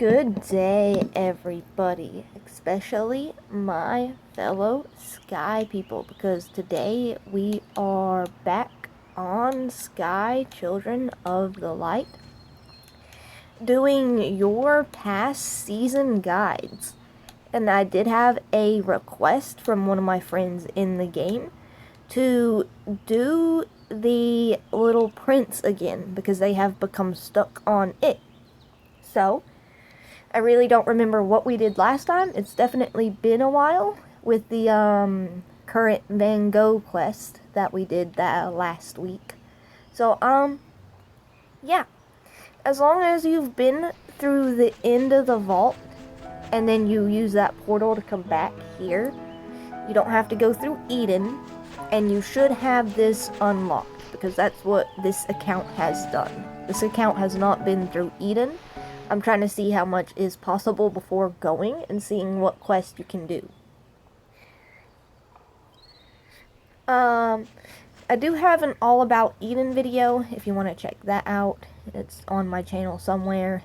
Good day, everybody, especially my fellow Sky people, because today we are back on Sky Children of the Light doing your past season guides. And I did have a request from one of my friends in the game to do the Little Prince again because they have become stuck on it. So, I really don't remember what we did last time. It's definitely been a while with the current Van Gogh quest that we did that last week. So, yeah. As long as you've been through the end of the vault and then you use that portal to come back here, you don't have to go through Eden, and you should have this unlocked because that's what this account has done. This account has not been through Eden. I'm trying to see how much is possible before going and seeing what quest you can do. I do have an all about Eden video if you want to check that out. It's on my channel somewhere.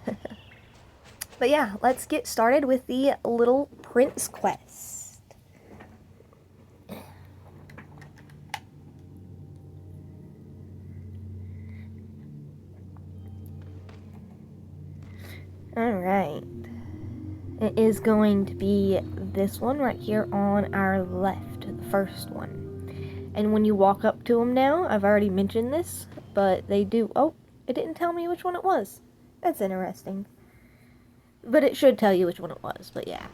But yeah, let's get started with the Little Prince quest. Alright. It is going to be this one right here on our left, the first one. And when you walk up to them now, I've already mentioned this, but they do... Oh, it didn't tell me which one it was. That's interesting. But it should tell you which one it was, but yeah.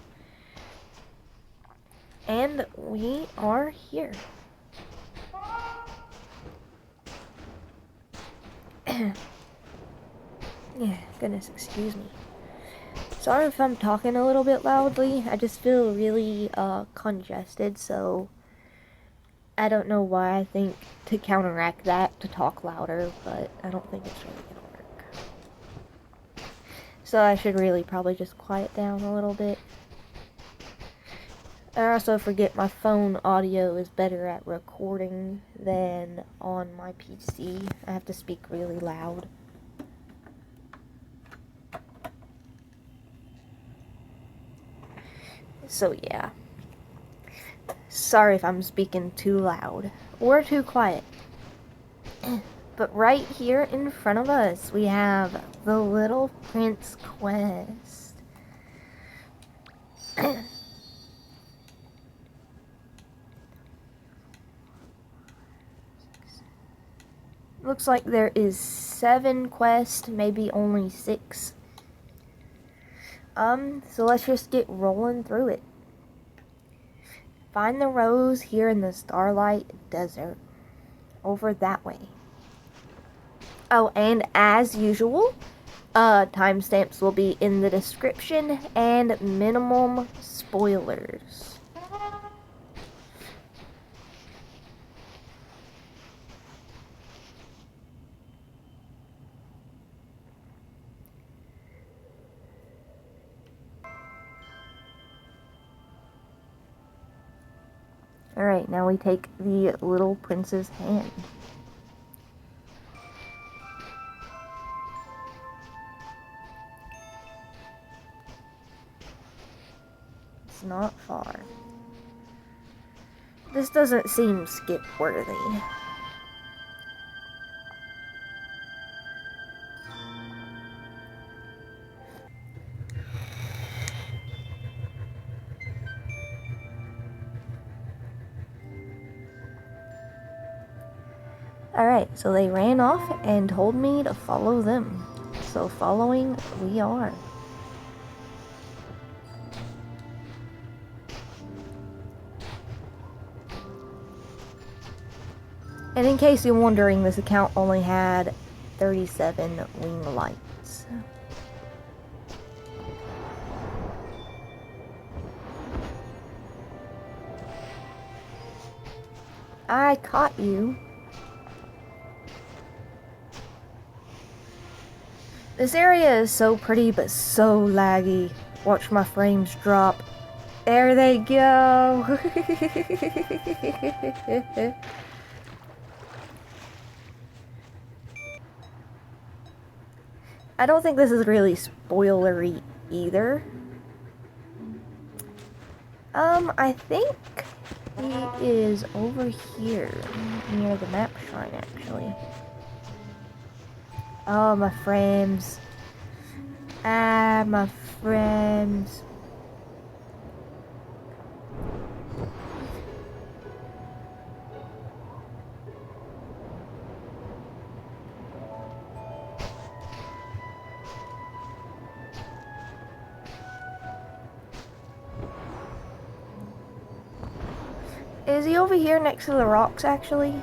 And we are here. Yeah, goodness, excuse me. Sorry if I'm talking a little bit loudly. I just feel really congested, so I don't know why. I think to counteract that, to talk louder, but I don't think it's really gonna work. So I should really probably just quiet down a little bit. I also forget my phone audio is better at recording than on my PC. I have to speak really loud. So yeah. Sorry if I'm speaking too loud or too quiet. But right here in front of us, we have the Little Prince quest. Looks like there is 7 quests, maybe only 6. So let's just get rolling through it. Find the rose here in the Starlight Desert. Over that way. Oh, and as usual, timestamps will be in the description and minimum spoilers. Alright, now we take the Little Prince's hand. It's not far. This doesn't seem skip-worthy. Alright, so they ran off and told me to follow them. So following we are. And in case you're wondering, this account only had 37 wing lights. I caught you. This area is so pretty, but so laggy. Watch my frames drop. There they go. I don't think this is really spoilery either. I think he is over here near the map shrine, actually. Oh, my frames. Ah, my frames. Is he over here next to the rocks, actually?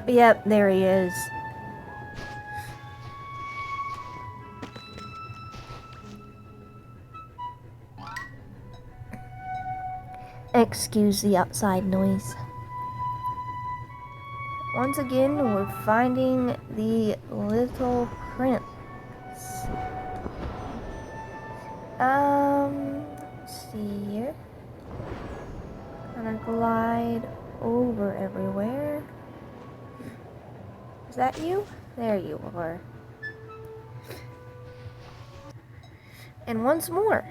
Yep, there he is. Excuse the outside noise. Once again, we're finding the little prince. Let's see here. Gonna glide over everywhere. Is that you? There you are. And once more.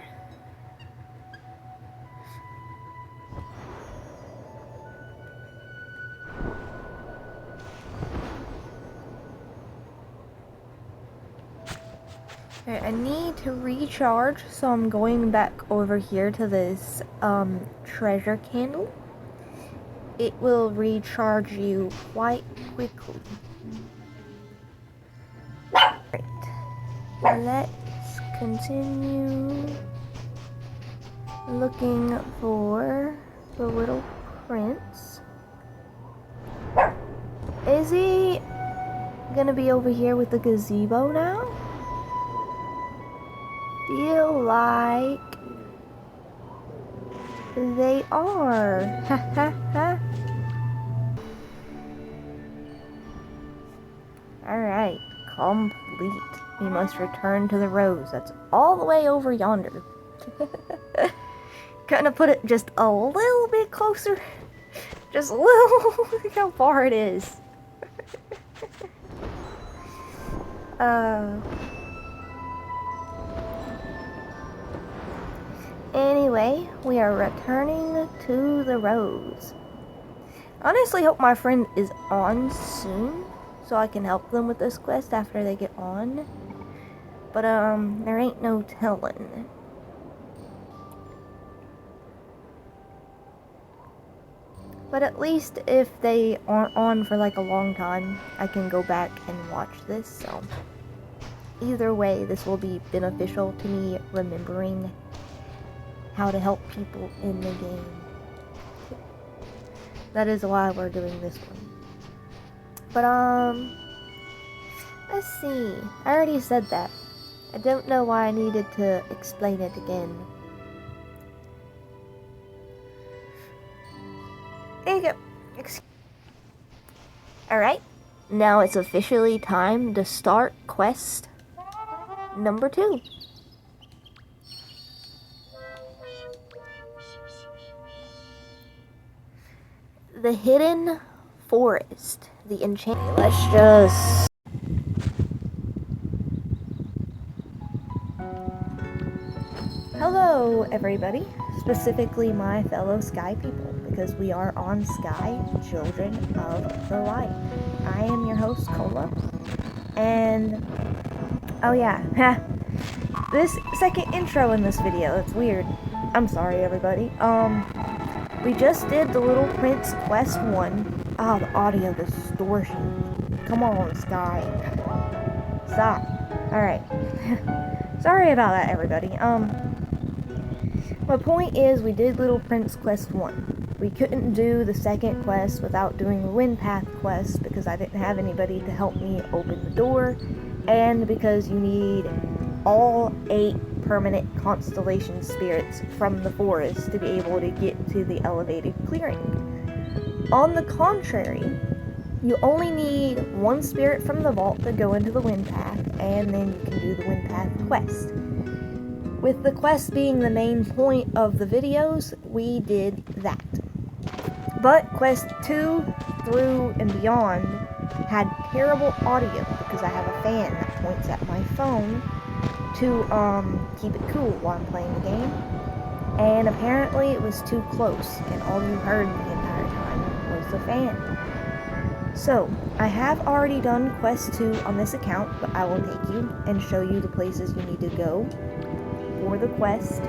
Okay, I need to recharge, so I'm going back over here to this treasure candle. It will recharge you quite quickly. Right. Let's continue looking for the little prince. Is he gonna be over here with the gazebo now? Feel like they are. Ha ha ha. Alright, complete. We must return to the rose. That's all the way over yonder. Gonna put it just a little bit closer. Just a little. Look how far it is. Anyway, we are returning to the rose. I honestly hope my friend is on soon, so I can help them with this quest after they get on. But, there ain't no telling. But at least if they aren't on for like a long time, I can go back and watch this, so. Either way, this will be beneficial to me remembering how to help people in the game. That is why we're doing this one. But, let's see. I already said that. I don't know why I needed to explain it again. There you go. Alright. Now it's officially time to start quest number 2. The Hidden Forest. The Enchantment. Let's just... Hello, everybody. Specifically my fellow Sky people, because we are on Sky, Children of the Light. I am your host, Cola. And... oh yeah. This second intro in this video, it's weird. I'm sorry, everybody. We just did the Little Prince Quest 1. Ah, the audio distortion. Come on, Sky. Stop. Alright. Sorry about that, everybody. My point is, we did Little Prince Quest 1. We couldn't do the second quest without doing the Wind Path quest because I didn't have anybody to help me open the door, and because you need all 8 permanent constellation spirits from the forest to be able to get to the elevated clearing. On the contrary, you only need 1 spirit from the vault to go into the Wind Path, and then you can do the Wind Path quest. With the quest being the main point of the videos, we did that. But quest 2 through and beyond had terrible audio because I have a fan that points at my phone to keep it cool while I'm playing the game. And apparently it was too close, and all you heard the entire time was the fan. So, I have already done Quest 2 on this account, but I will take you and show you the places you need to go for the quest.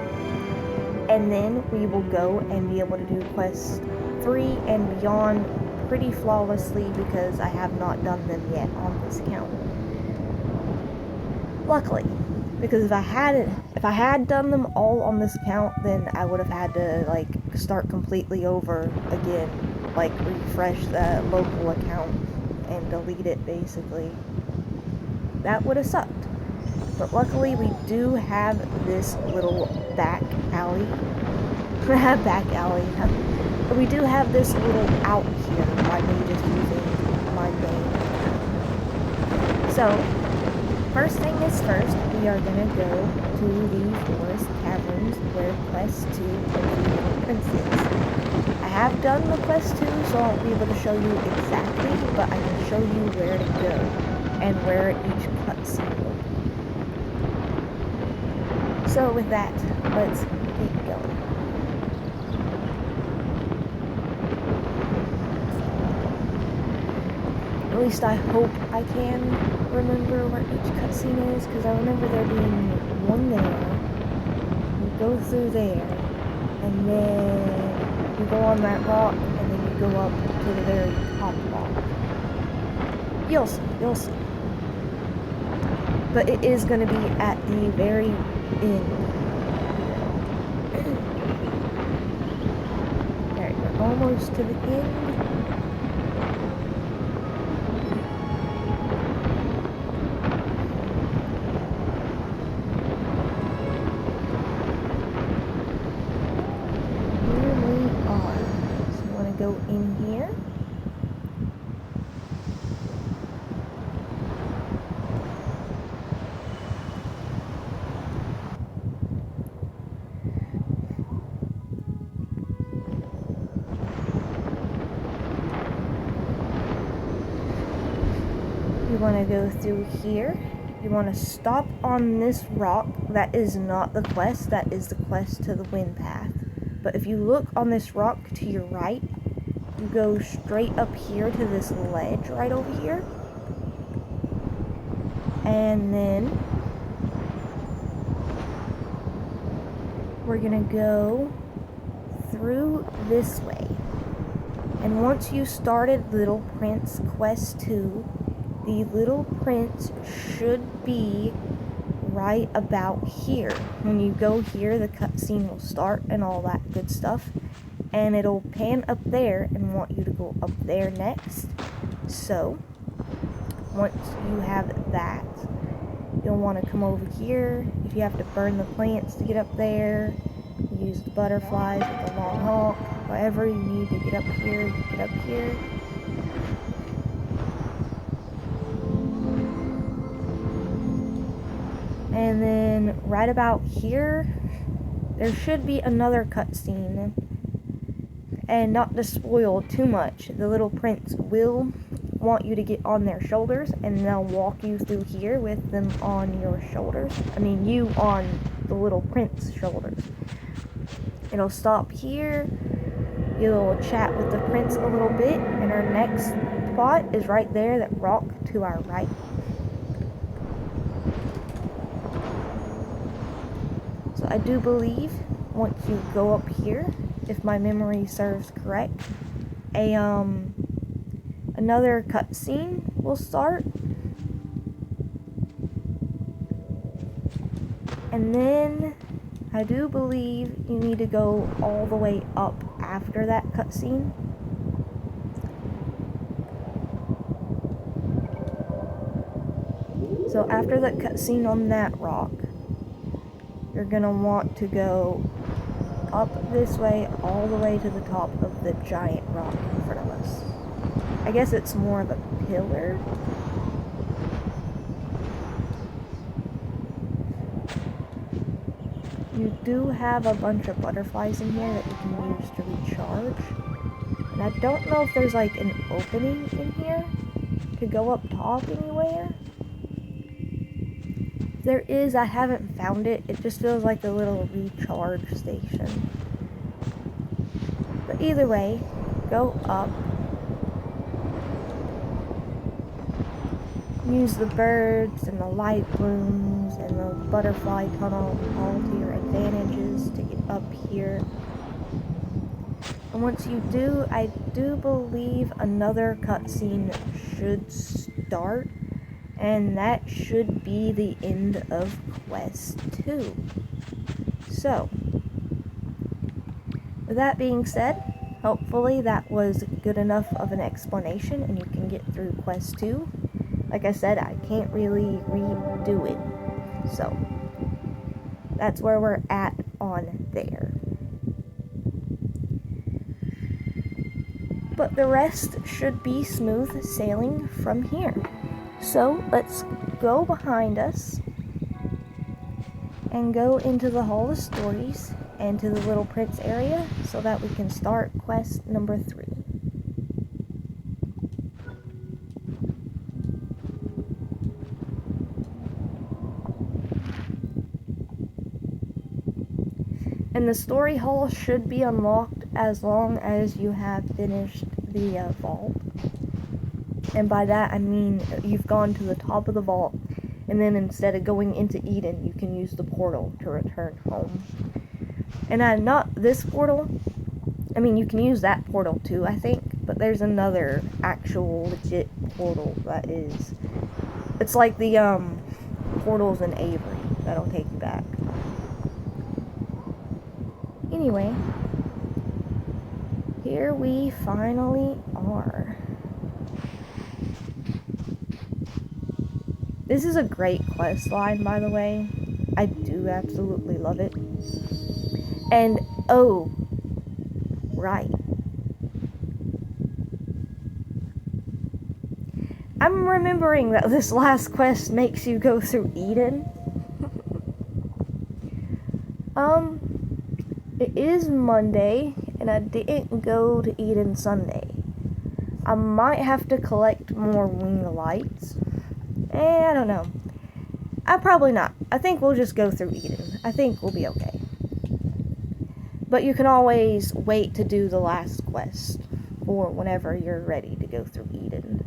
And then we will go and be able to do Quest 3 and beyond pretty flawlessly because I have not done them yet on this account. Luckily. Because if I had done them all on this account, then I would have had to, like, start completely over again. Like, refresh that local account and delete it, basically. That would have sucked. But luckily, we do have this little back alley. Back alley. We do have this little out here by me just using my main account. So, first thing is first, we are going to go to the Forest Caverns where Quest 2 and the Little Prince is. I have done the Quest 2, so I won't be able to show you exactly, but I can show you where to go and where each cutscene will be. So with that, let's keep going. At least I hope I can remember where each cutscene is, because I remember there being one there. You go through there, and then you go on that rock, and then you go up to the very top rock. You'll see. But it is going to be at the very end. Alright, we're almost to the end. Go in here. You want to go through here. You want to stop on this rock. That is not the quest. That is the quest to the wind path. But if you look on this rock to your right, you go straight up here to this ledge right over here. And then we're gonna go through this way. And once you started Little Prince Quest 2, the Little Prince should be right about here. When you go here, the cutscene will start and all that good stuff. And it'll pan up there and want you to go up there next. So, once you have that, you'll want to come over here. If you have to burn the plants to get up there, use the butterflies with the long hawk, whatever you need to get up here, you get up here. And then right about here, there should be another cutscene. And not to spoil too much, the Little Prince will want you to get on their shoulders, and they'll walk you through here with them on your shoulders. I mean, you on the Little Prince's shoulders. It'll stop here. You'll chat with the prince a little bit, and our next spot is right there, that rock to our right. So I do believe once you go up here, if my memory serves correct, another cutscene will start. And then I do believe you need to go all the way up after that cutscene. So after that cutscene on that rock, you're gonna want to go up this way, all the way to the top of the giant rock in front of us. I guess it's more of a pillar. You do have a bunch of butterflies in here that you can use to recharge. And I don't know if there's like an opening in here to go up top anywhere. If there is, I haven't found it. It just feels like a little recharge station. But either way, go up. Use the birds and the light blooms and the butterfly tunnel all to your advantages to get up here. And once you do, I do believe another cutscene should start, and that should be the end of Quest 2. So, with that being said, hopefully that was good enough of an explanation and you can get through Quest 2. Like I said, I can't really redo it. So, that's where we're at on there. But the rest should be smooth sailing from here. So, let's go behind us and go into the Hall of Stories and to the Little Prince area so that we can start quest number 3. And the story hall should be unlocked as long as you have finished the vault. And by that I mean you've gone to the top of the vault, and then instead of going into Eden, you can use the portal to return home. And not this portal. I mean, you can use that portal too, I think. But there's another actual legit portal that is... It's like the portals in Avery that'll take you back. Anyway, here we finally are. This is a great quest line, by the way. I do absolutely love it. And, oh, right. I'm remembering that this last quest makes you go through Eden. It is Monday, and I didn't go to Eden Sunday. I might have to collect more wing lights. I don't know. Probably not. I think we'll just go through Eden. I think we'll be okay. But you can always wait to do the last quest for whenever you're ready to go through Eden.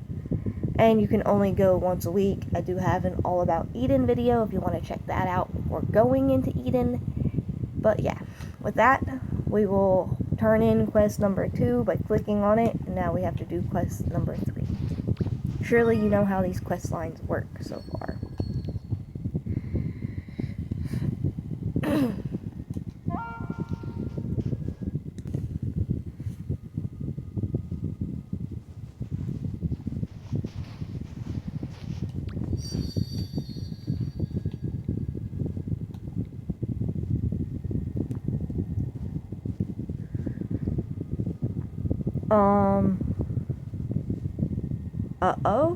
And you can only go once a week. I do have an All About Eden video if you want to check that out before going into Eden. But yeah, with that, we will turn in quest number 2 by clicking on it, and now we have to do quest number 3. Surely you know how these quest lines work so far. Uh-oh.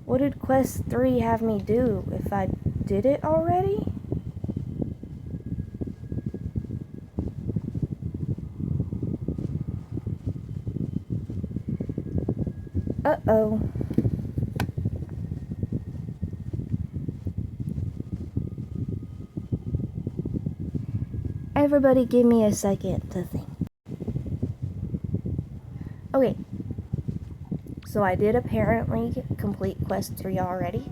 What did quest 3 have me do if I did it already? Uh-oh. Everybody give me a second to think. Okay. So I did apparently complete quest 3 already.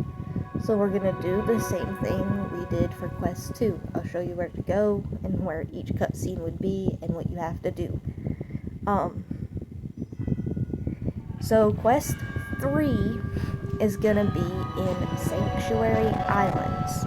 So we're gonna do the same thing we did for quest 2. I'll show you where to go and where each cutscene would be and what you have to do. So quest 3 is gonna be in Sanctuary Islands.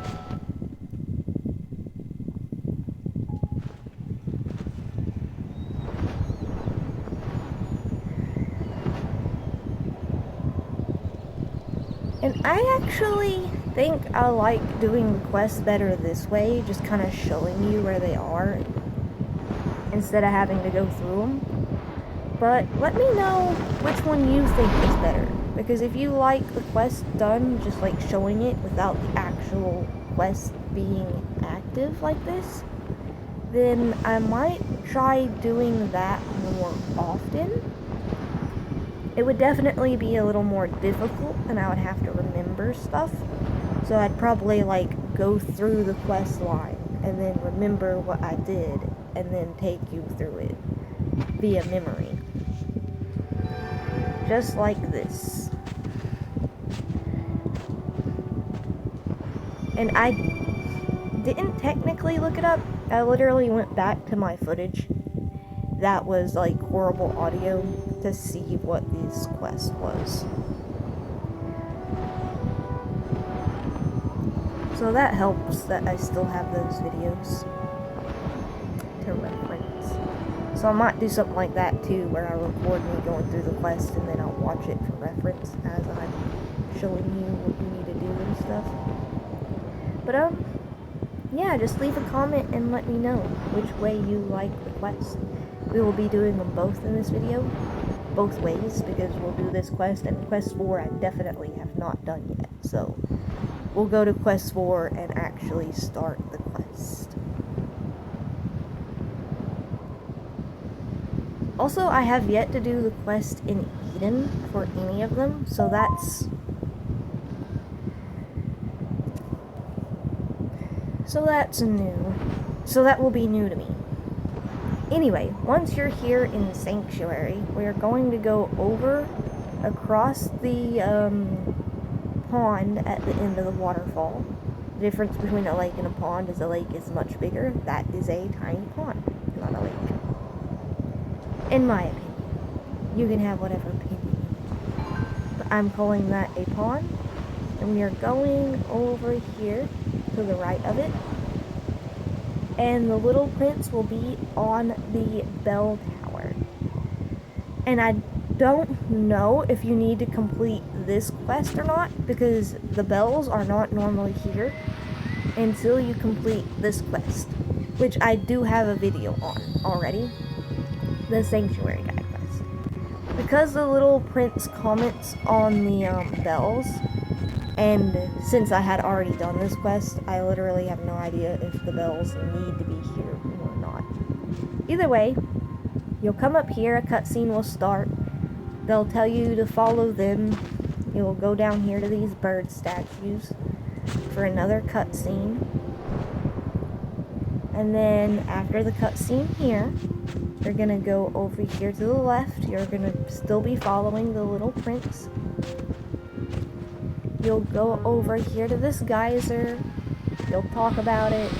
And I actually think I like doing the quests better this way, just kind of showing you where they are instead of having to go through them. But let me know which one you think is better, because if you like the quest done just like showing it without the actual quest being active like this, then I might try doing that more often. It would definitely be a little more difficult, and I would have to remember stuff. So I'd probably like go through the quest line and then remember what I did and then take you through it via memory. Just like this. And I didn't technically look it up. I literally went back to my footage that was like horrible audio to see what this quest was. So that helps that I still have those videos to reference. So I might do something like that too, where I record me going through the quest and then I'll watch it for reference as I'm showing you what you need to do and stuff. But yeah, just leave a comment and let me know which way you like the quest. We will be doing them both in this video, both ways, because we'll do this quest, and quest 4 I definitely have not done yet, so we'll go to quest 4 and actually start the quest. Also, I have yet to do the quest in Eden for any of them, so that's new. So that will be new to me. Anyway, once you're here in the sanctuary, we're going to go over across the pond at the end of the waterfall. The difference between a lake and a pond is a lake is much bigger. That is a tiny pond, not a lake. In my opinion. You can have whatever opinion you want. But I'm calling that a pond. And we are going over here to the right of it. And the little prince will be on the bell tower. And I don't know if you need to complete this quest or not, because the bells are not normally here until you complete this quest, which I do have a video on already, the Sanctuary Guide quest. Because the little prince comments on the bells, and since I had already done this quest, I literally have no idea if the bells need to be here or not. Either way, you'll come up here, a cutscene will start. They'll tell you to follow them. You'll go down here to these bird statues for another cutscene. And then after the cutscene here, you're gonna go over here to the left. You're gonna still be following the little prince. You'll go over here to this geyser. You'll talk about it.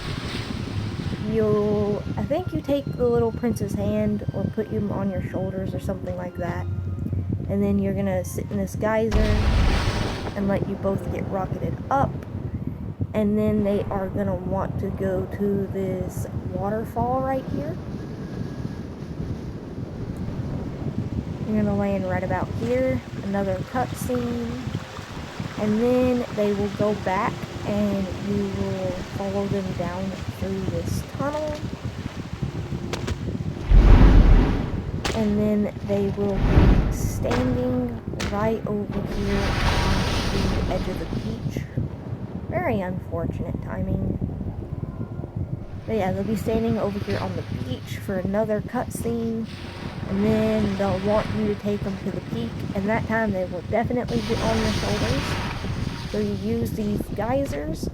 I think you take the little prince's hand or put him on your shoulders or something like that. And then you're gonna sit in this geyser and let you both get rocketed up. And then they are gonna want to go to this waterfall right here. You're gonna land right about here. Another cutscene. And then they will go back and you will follow them down through this tunnel. And then they will be standing right over here on the edge of the beach. Very unfortunate timing. But yeah, they'll be standing over here on the beach for another cutscene. And then they'll want you to take them to the peak, and that time they will definitely get on your shoulders. So you use these geysers.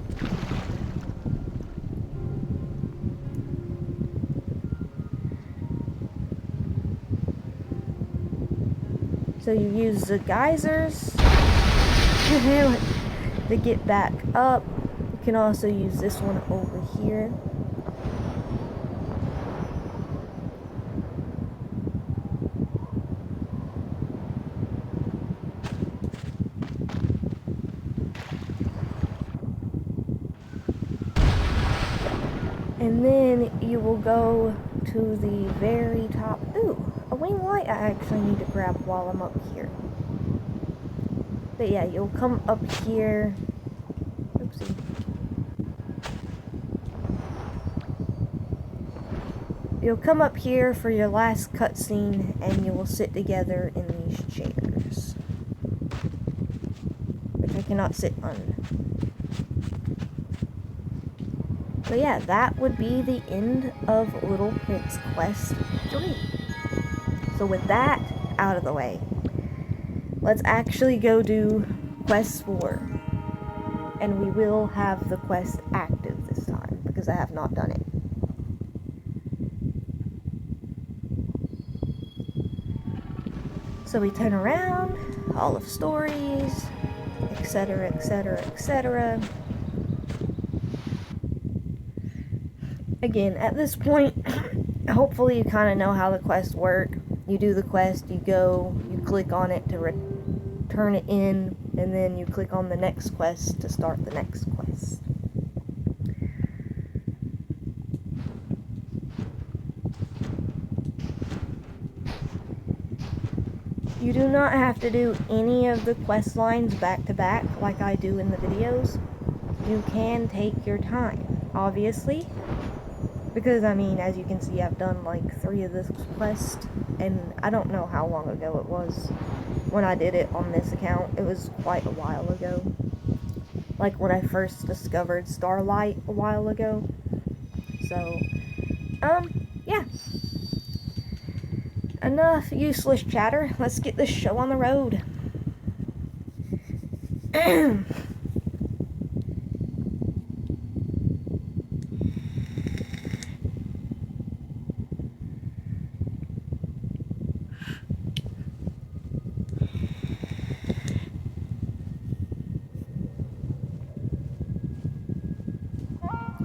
So you use the geysers to get back up. You can also use this one over here. And then you will go to the very top. Ooh, a wing light I actually need to grab while I'm up here. But yeah, you'll come up here. Oopsie. You'll come up here for your last cutscene, and you will sit together in these chairs, which I cannot sit on. So yeah, that would be the end of Little Prince Quest 3. So with that out of the way, let's actually go do Quest 4. And we will have the quest active this time, because I have not done it. So we turn around, Hall of Stories, etc, etc, etc. Again, at this point, hopefully you kind of know how the quests work. You do the quest, you go, you click on it to return it in, and then you click on the next quest to start the next quest. You do not have to do any of the quest lines back to back like I do in the videos. You can take your time, obviously, because I mean, as you can see, I've done like 3 of this quest, and I don't know how long ago it was when I did it on this account. It was quite a while ago, like when I first discovered Starlight a while ago. So, yeah. Enough useless chatter. Let's get this show on the road.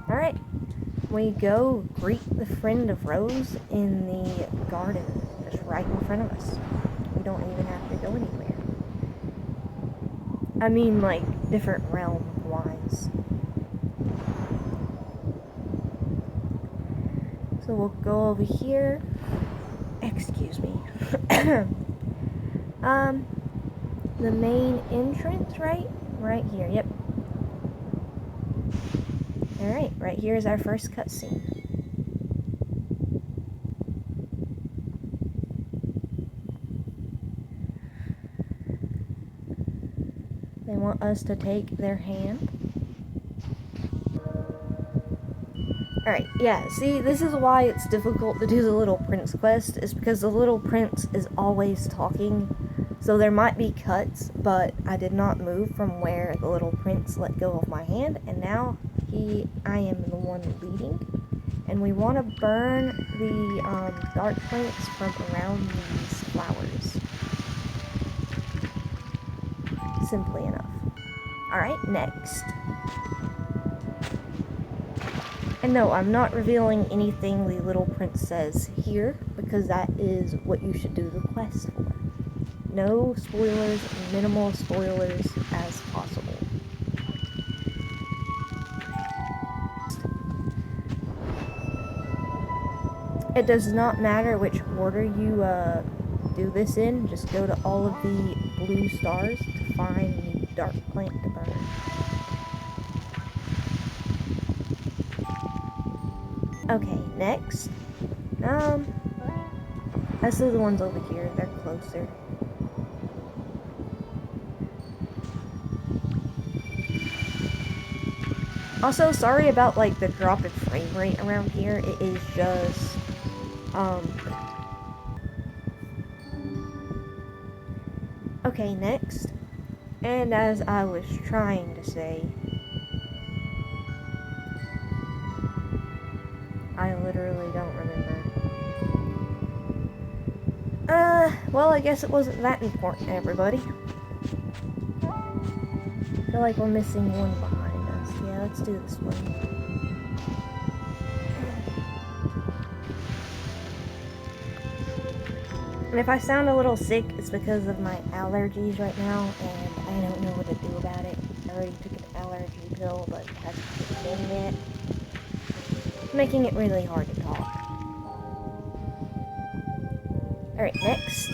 Alright. We go greet the friend of Rose in the garden, just right in front of us. We don't even have to go anywhere. I mean, like, different realm-wise. So we'll go over here. Excuse me. The main entrance, right? Right here, yep. Alright, right here is our first cutscene. They want us to take their hand. Alright, yeah, see, this is why it's difficult to do the Little Prince quest, is because the Little Prince is always talking. So there might be cuts, but I did not move from where the Little Prince let go of my hand, and now I am the one leading. And we want to burn the dark plants from around these flowers. Simply enough. Alright, next. And no, I'm not revealing anything the Little Prince says here, because that is what you should do the quest for. No spoilers, minimal spoilers as possible. It does not matter which order you do this in, just go to all of the blue stars to find the dark plant to burn. Okay, next. I see the ones over here, they're closer. Also, sorry about, like, the drop in frame rate around here. It is just, Okay, next. And as I was trying to say, I literally don't remember. Well, I guess it wasn't that important, everybody. I feel like we're missing one behind us. Yeah, let's do this one. And if I sound a little sick, it's because of my allergies right now, and I don't know what to do about it. I already took an allergy pill, but it hasn't kicked in yet. It's making it really hard to talk. Alright, next.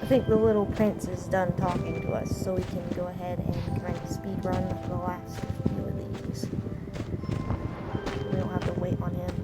I think the Little Prince is done talking to us, so we can go ahead and kind of speed run the last few of these. We don't have to wait on him.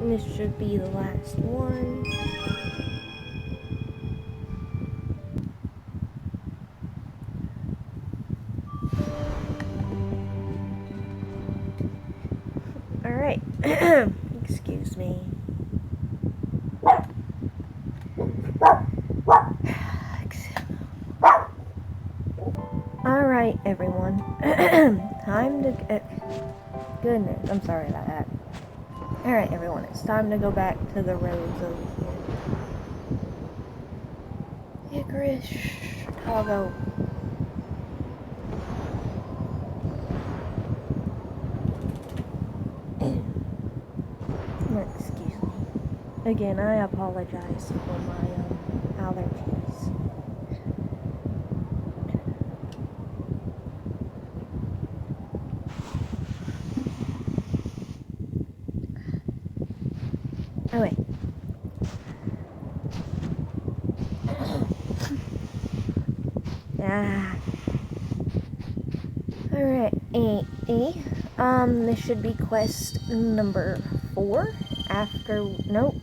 This should be the last one. Alright. Excuse me. Alright, everyone. Time to... goodness, I'm sorry about that. Alright, everyone, it's time to go back to the roads over here. Icarus, Chicago. Excuse me. Again, I apologize for my allergies. Oh wait. Alright, this should be quest number 4 after, nope.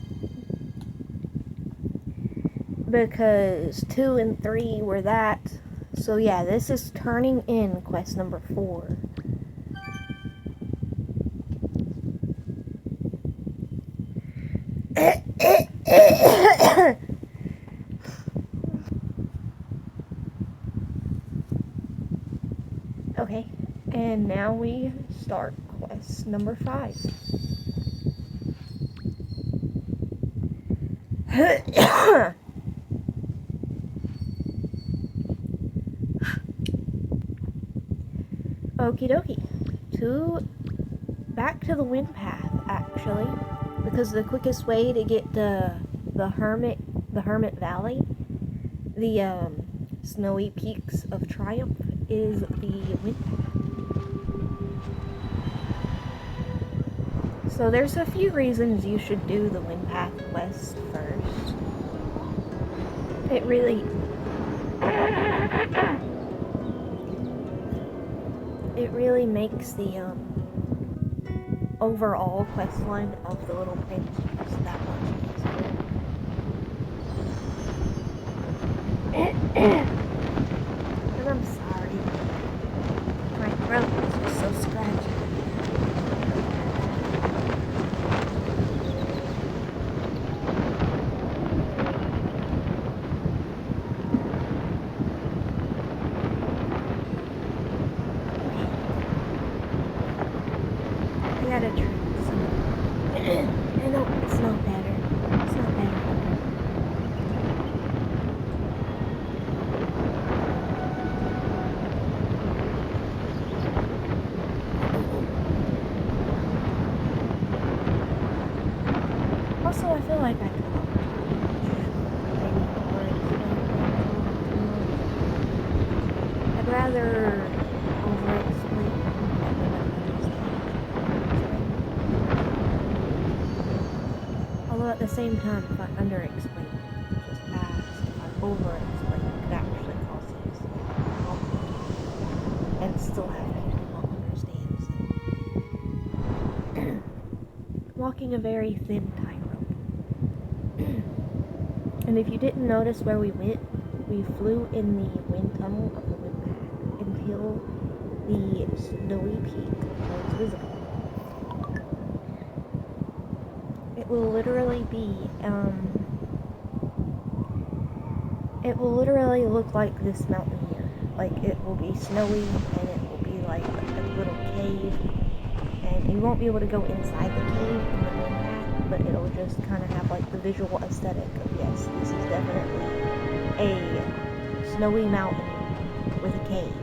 Because 2 and 3 were that. So yeah, this is turning in quest number 4. Okay, and now we start quest number 5. Okie dokie. Back to the wind path, actually, because the quickest way to get to the Hermit Valley, the snowy peaks of Triumph, is the wind path. So there's a few reasons you should do the wind path quest first. It really makes the overall quest line of the Little Prince just that much easier. And I'm sorry. My throat is just so scratchy. I gotta try some. No, it's not better. It's not better. Also, I feel like I talk too much. Maybe over-explain. I'd rather over-explain than understand. Although at the same time, if I under-explain, just ask. If I over-explain, it could actually cause things to get complicated and still have people not understand. So. Walking a very thin tightrope. And if you didn't notice where we went, we flew in the wind tunnel of the wind path until the snowy peak was visible. It will literally be, it will literally look like this mountain here. Like, it will be snowy, and it will be like a little cave, and you won't be able to go inside the cave in the wind path, but it'll just kind of have like the visual aesthetic of, yes, this is definitely a snowy mountain with a cave.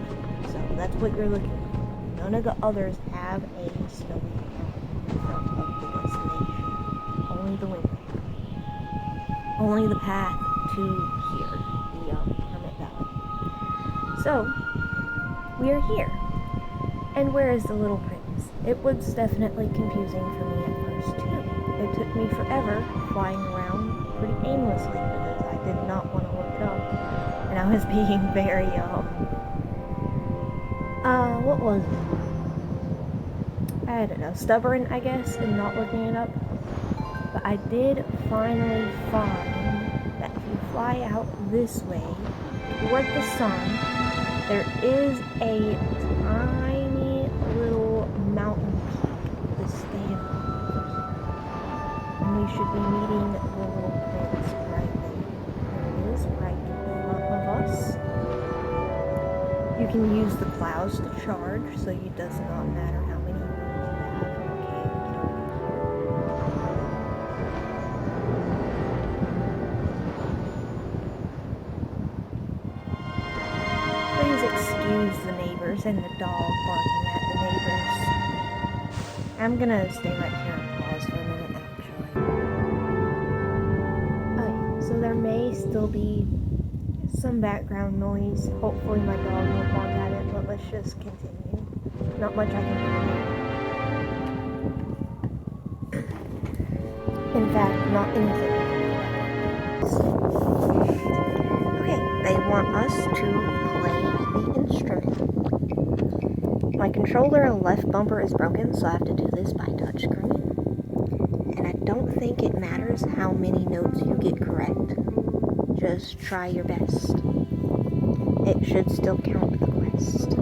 So that's what you're looking for. None of the others have a snowy mountain in front of the destination. Only the wind path. Only the path to here, the Hermit Valley. So, we are here. And where is the Little Prince? It was definitely confusing for me at first too. It took me forever flying around pretty aimlessly because I did not want to look it up. And I was being very, what was it? I don't know, stubborn, I guess, in not looking it up. But I did finally find that if you fly out this way toward the sun, there is a tiny little mountain peak to stand on. And we should be meeting the little prince right there. There it is, right in front of us. You can use the clouds to charge, so it does not matter how many moons you have. Okay, get over here. Please excuse the neighbors and the dog barking at the neighbors. I'm gonna stay right here and pause for a minute, actually. Okay, so there may still be some background noise. Hopefully my dog won't bark at it, but let's just continue. Not much I can do. In fact, not anything. Okay, they want us to play the instrument. My controller left bumper is broken, so I have to do this by touchscreen. And I don't think it matters how many notes you get correct. Just try your best. It should still count the quest.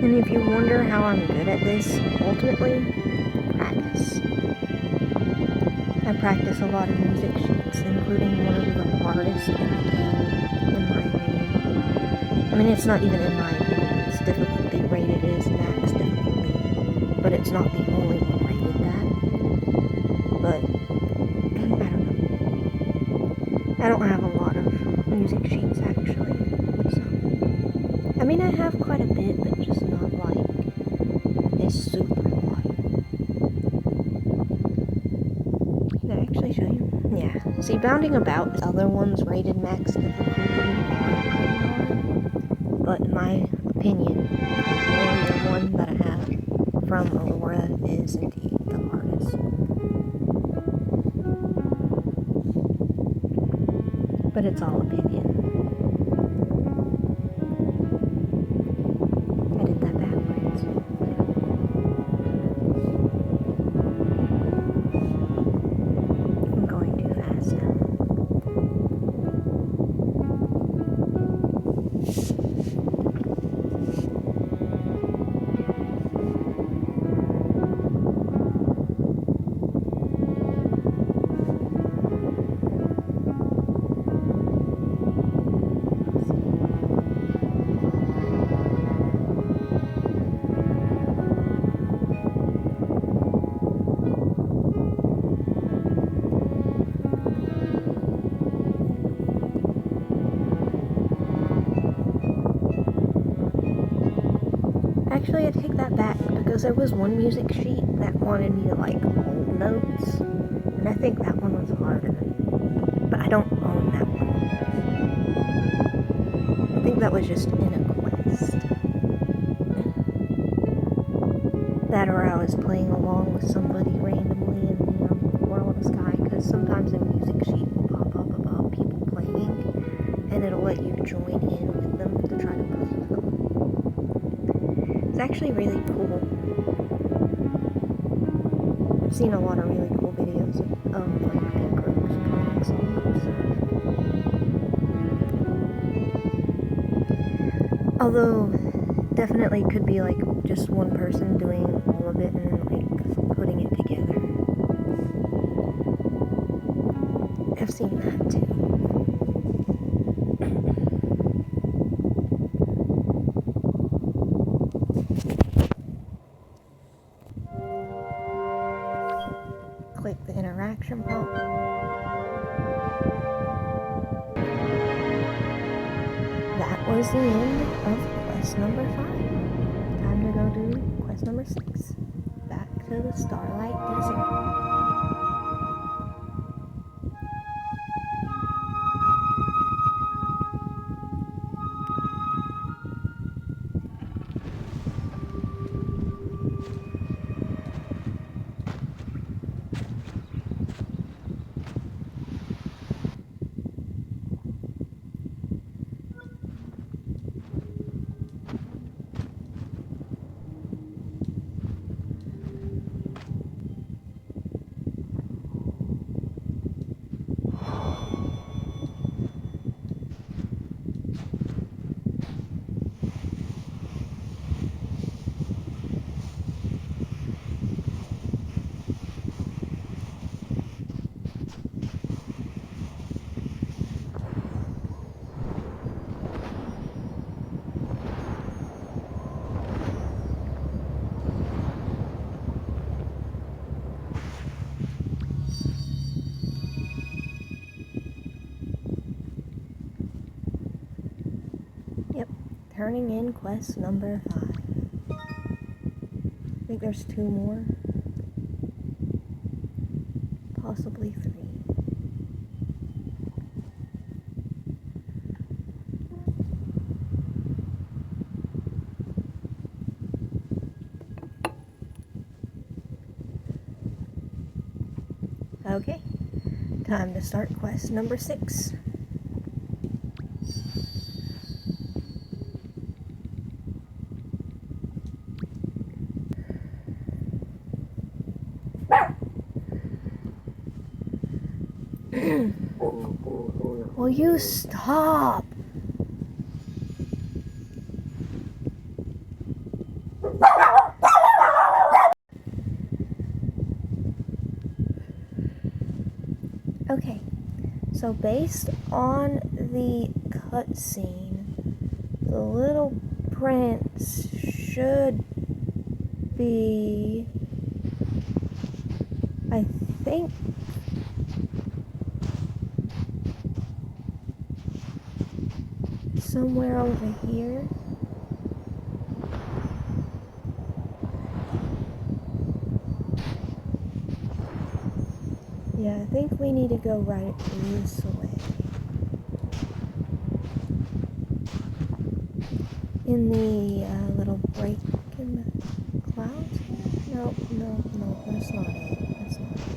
And if you wonder how I'm good at this, ultimately, practice. I practice a lot of music sheets, including one of the hardest in the game, in my opinion. I mean, it's not even in my opinion. Its difficulty rated is max difficulty, but it's not the only one rated that. But, I don't know. I don't have a lot of music sheets, actually. So, I mean, I have quite a bit, but just not like a super lot. Can I actually show you? Yeah. See, Bounding About, the other ones rated max difficulty are pretty hard. But in my opinion, the one that I have from Aurora is indeed the hardest. But it's all opinion. I did that backwards. I'm going too fast now. Actually, I take that back, because there was one music sheet that wanted me to, like, hold notes, and I think that one was harder. But I don't own that one. I think that was just in a quest. That or I was playing along with somebody randomly in the World of Sky, because sometimes a music sheet will pop up about people playing, and it'll let you join in with them to try to play with them. It's actually really cool. I've seen a lot of really cool videos of like big groups playing songs. Although, definitely could be like just one person doing all of it and then like putting it together. I've seen that too. Click the interaction prompt. That was the end of quest number 5. Time to go do quest number 6. Back to the Starlight Desert. Yep, turning in quest number 5. I think there's 2 more. Possibly 3. Okay, time to start quest number 6. Will you stop? Okay, so based on the cutscene, the little prince should be, I think, somewhere over here. Yeah, I think we need to go right this way. In the little break in the clouds here? No, that's not it. That's not it.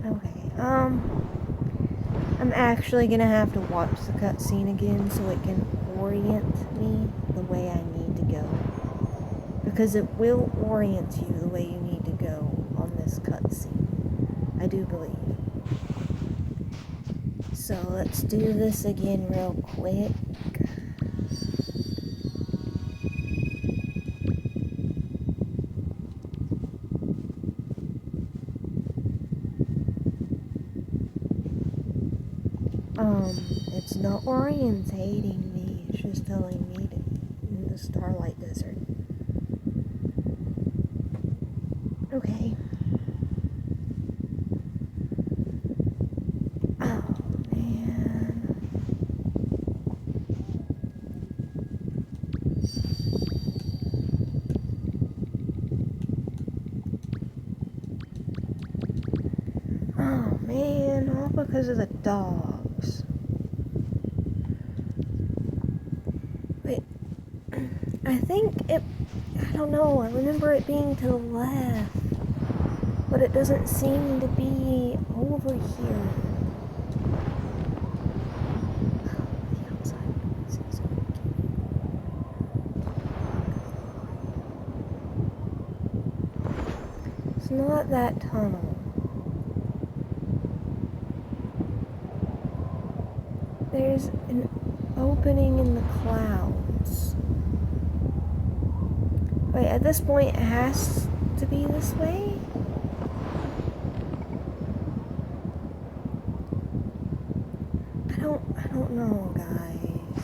Okay, I'm actually gonna have to watch the cutscene again so it can orient me the way I need to go. Because it will orient you the way you need to go on this cutscene. I do believe. So let's do this again real quick. It's not orientating me, it's just telling me to in the Starlight Desert. Okay. Oh, man. Oh, man, all because of the dogs. Wait, I think it, I don't know, I remember it being to the left, but it doesn't seem to be over here. The outside noise is okay. It's not that tunnel. There's an opening in the clouds. Wait, at this point it has to be this way? I don't know, guys.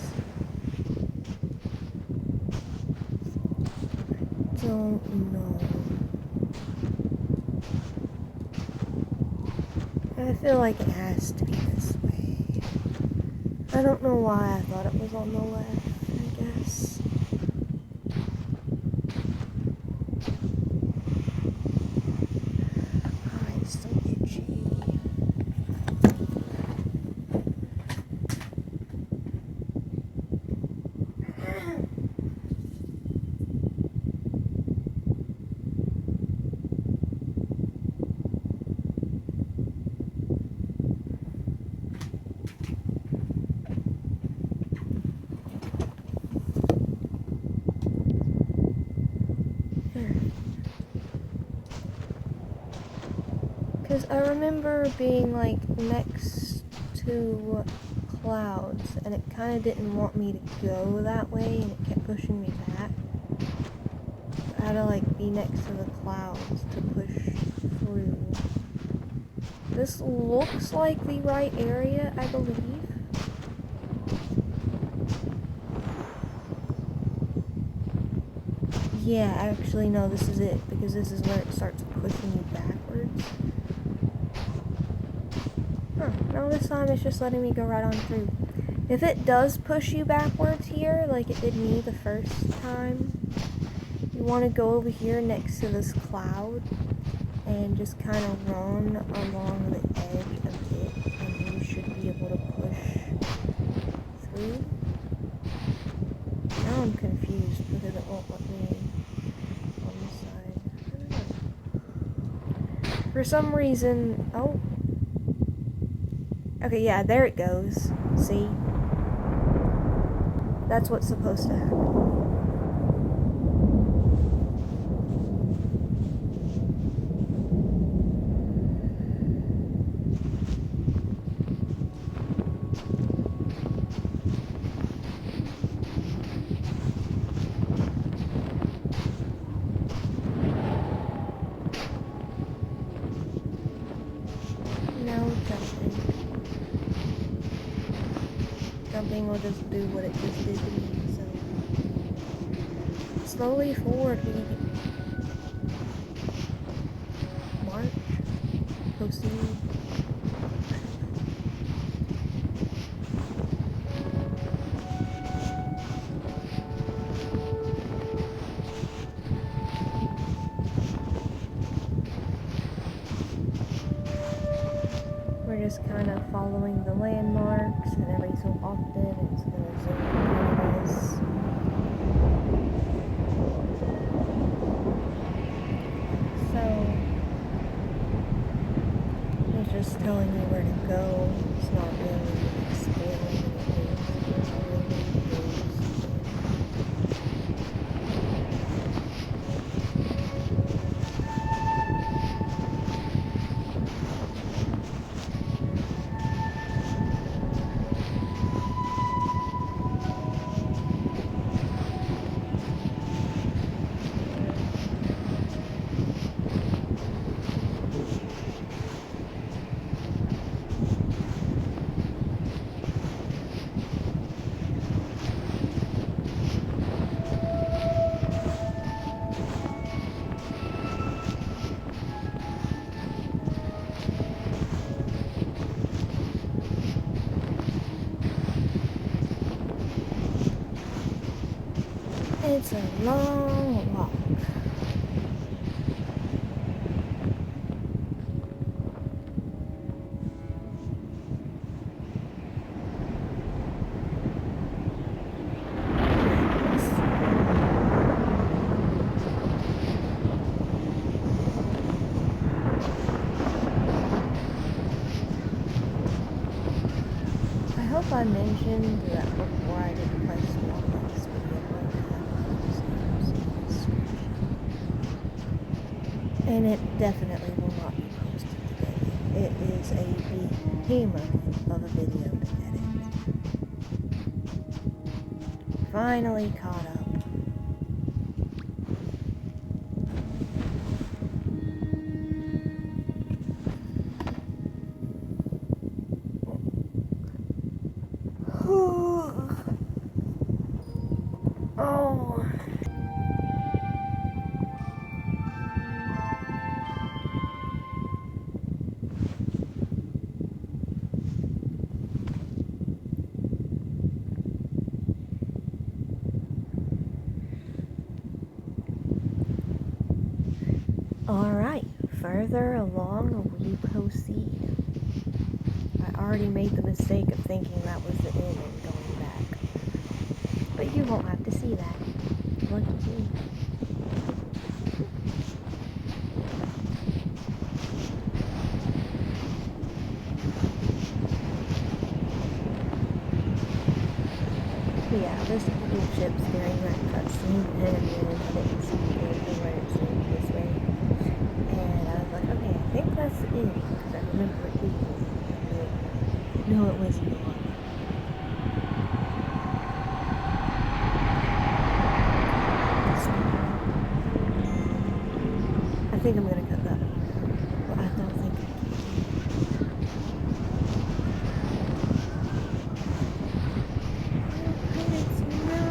I don't know. I feel like it has to be this way. I don't know why I thought it was on the left, I guess. Because I remember being like next to clouds and it kind of didn't want me to go that way and it kept pushing me back. I had to like be next to the clouds to push through. This looks like the right area, I believe. Yeah, actually no, this is it, because this is where it starts pushing you backwards. Huh, no, this time it's just letting me go right on through. If it does push you backwards here, like it did me the first time, you want to go over here next to this cloud and just kind of run along the edge of it, and you should be able to push through. Now I'm confused because it won't let me on this side. I don't know. For some reason, oh. Okay, yeah, there it goes. See? That's what's supposed to happen. No jumping. Jumping will just do what it just did to me, so slowly forward we march, proceed. We're just kind of following the landmarks, and every so often it's going to zoom in on us. So, it's just telling you where to go. It's not really explaining anything. It's really It's a long walk. I hope I mentioned that before I did press one on this video. And it definitely will not be posted today. It is a behemoth of a video to edit. Finally caught up. Oh. Alright, further along we proceed. I already made the mistake of thinking that was the end and going back. But you won't have to see that. Lucky you. Yeah, this little ship's during that cutscene, and then I didn't see it where it seemed this way. And I was like, okay, think that's it, because I remember it being. No, it was not. I think I'm gonna cut that, but I don't think I can. No.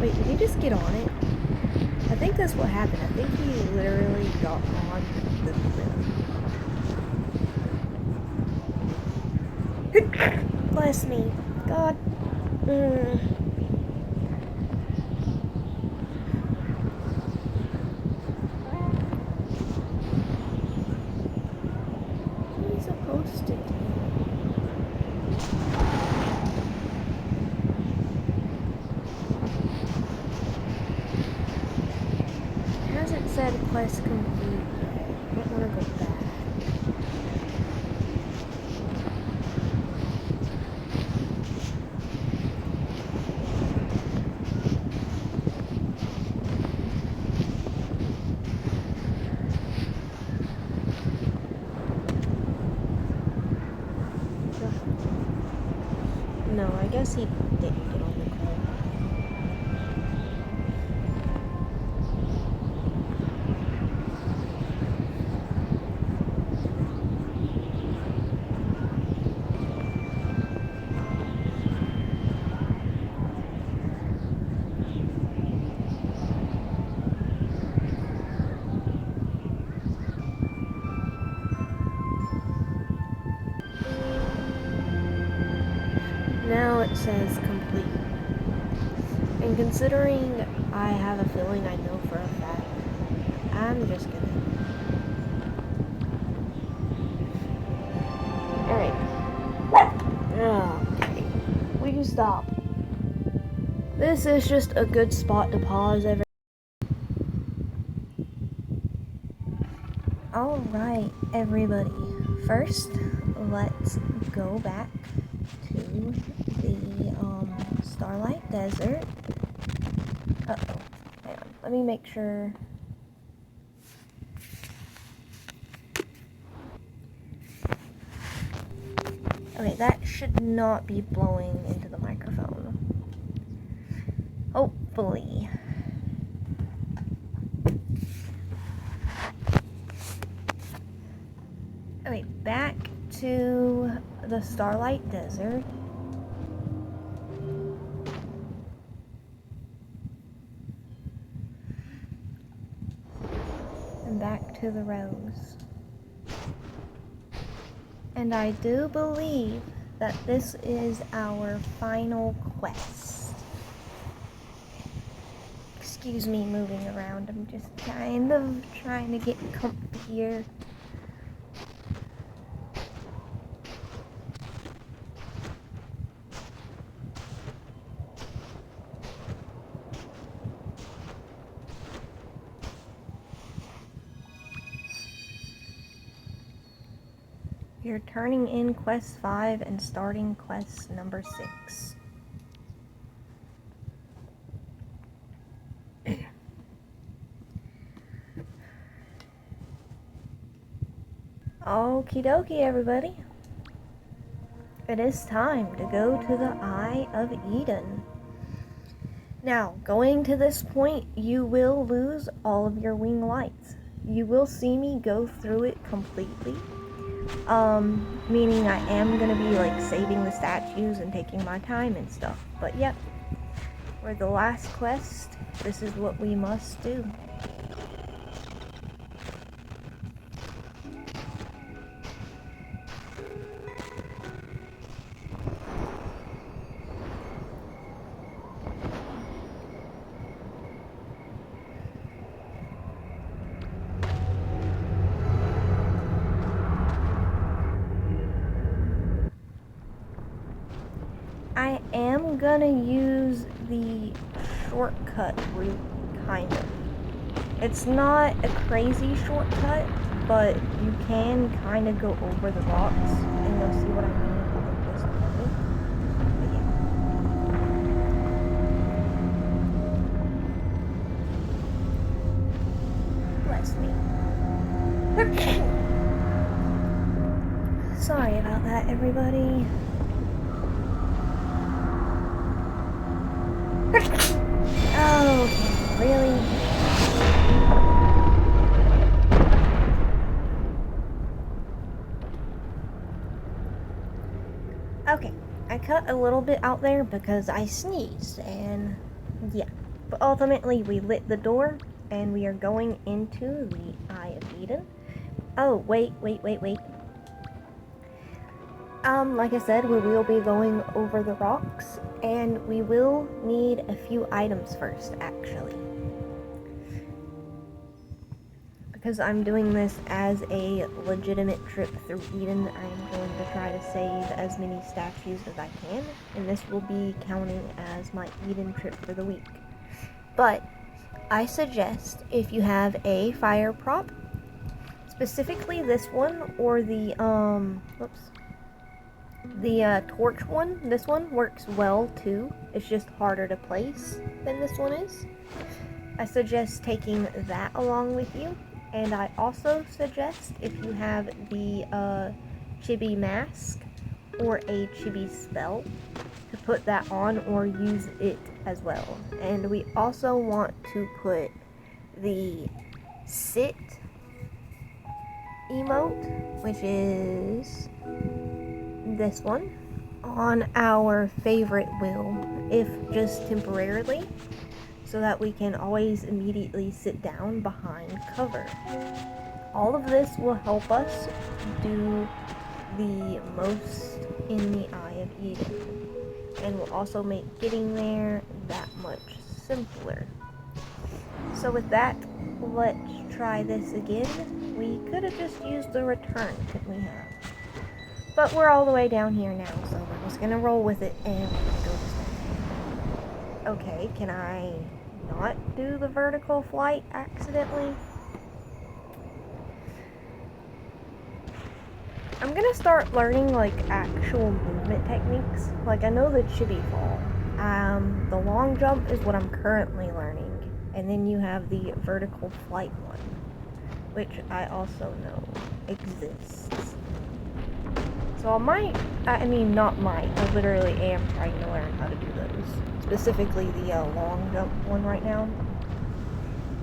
Wait, did he just get on it? I think that's what happened. I think he literally got on the cliff. Bless me. God. What are you supposed to do? It hasn't said quest complete yet. I don't want to go back. No, I guess he didn't get on the call. Now it says complete. And considering I have a feeling I know for a fact, I'm just gonna. Alright. Okay. Will you stop? This is just a good spot to pause every. Alright, everybody. First, let's go back to the Starlight Desert. Uh-oh. Hang on. Let me make sure. Okay, that should not be blowing into the microphone. Hopefully. Okay, back to the Starlight Desert. And back to the Rose. And I do believe that this is our final quest. Excuse me moving around, I'm just kind of trying to get comfy here. You're turning in quest 5 and starting quest number 6. Okie dokie, everybody. It is time to go to the Eye of Eden. Now, going to this point, you will lose all of your wing lights. You will see me go through it completely. Meaning I am gonna be like saving the statues and taking my time and stuff. But yep, for the last quest, this is what we must do. I am gonna use the shortcut route, kind of. It's not a crazy shortcut, but you can kind of go over the rocks, and you'll see what I mean in just a minute. bless me. Sorry about that, everybody. Oh, really? Okay, I cut a little bit out there because I sneezed, and yeah. But ultimately, we lit the door, and we are going into the Eye of Eden. Oh, wait. Like I said, we will be going over the rocks, and we will need a few items first, actually. Because I'm doing this as a legitimate trip through Eden, I am going to try to save as many statues as I can, and this will be counting as my Eden trip for the week. But I suggest if you have a fire prop, specifically this one, or the torch one. This one works well too. It's just harder to place than this one is. I suggest taking that along with you. And I also suggest if you have the chibi mask or a chibi spell to put that on or use it as well. And we also want to put the sit emote, which is this one, on our favorite wheel, if just temporarily, so that we can always immediately sit down behind cover. All of this will help us do the most in the Eye of Eden, and will also make getting there that much simpler. So with that, let's try this again. We could have just used the return, couldn't we have? But we're all the way down here now, so we're just gonna roll with it and we're gonna go this way. Okay, can I not do the vertical flight accidentally? I'm gonna start learning like actual movement techniques. Like I know the chibi fall. The long jump is what I'm currently learning. And then you have the vertical flight one, which I also know exists. So I literally am trying to learn how to do those. Specifically the long jump one right now.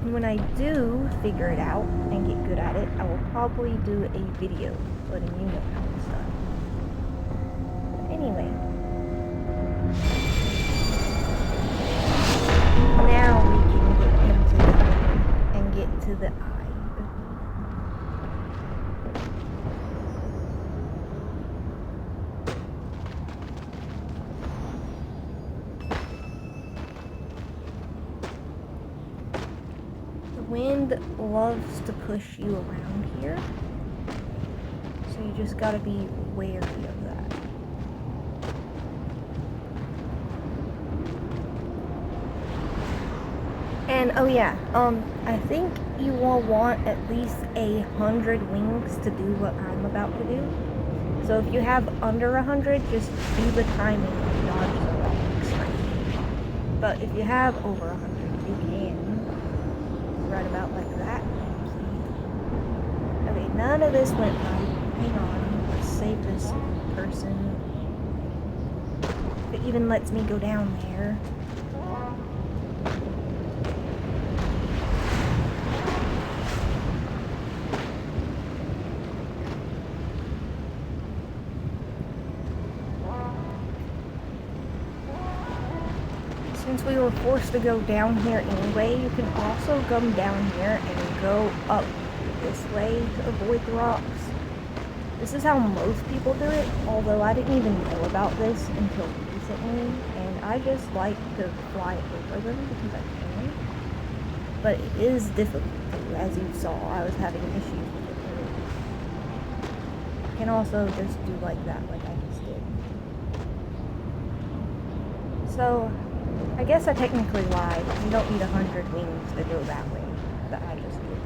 And when I do figure it out and get good at it, I will probably do a video letting you know how it's done. But anyway. Now we can get into the game and get to the eye. Wind loves to push you around here, so you just gotta be wary of that. And oh yeah, I think you will want at least 100 wings to do what I'm about to do. So if you have under 100, just do the timing and dodge the rocks. But if you have over 100, you can. Right about like that. Okay, none of this went right. Hang on, let's save this person. If it even lets me go down there. Since we were forced to go down here anyway, you can also come down here and go up this way to avoid the rocks. This is how most people do it, although I didn't even know about this until recently, and I just like to fly over them because I can. But it is difficult to, as you saw, I was having issues with it earlier. You can also just do like that, like I just did. So, I guess I technically lied. You don't need 100 wings to go that way, that I just did.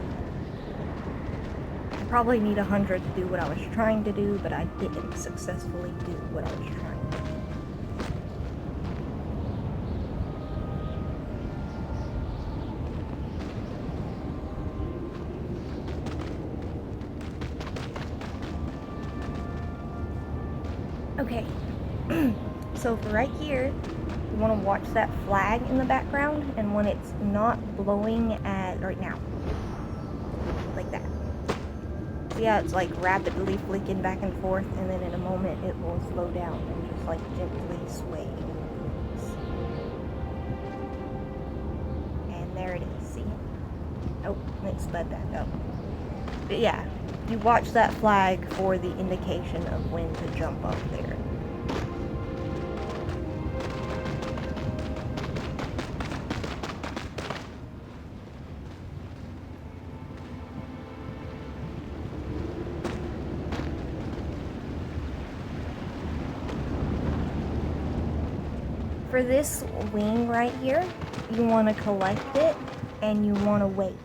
I probably need 100 to do what I was trying to do, but I didn't successfully do what I was trying to do. Okay, so for right here, you want to watch that flag in the background, and when it's not blowing at right now, like that. See how it's like rapidly flicking back and forth, and then in a moment it will slow down and just like gently sway. And there it is, see? Oh, it sped back up. But yeah, you watch that flag for the indication of when to jump up there. For this wing right here, you want to collect it and you want to wait.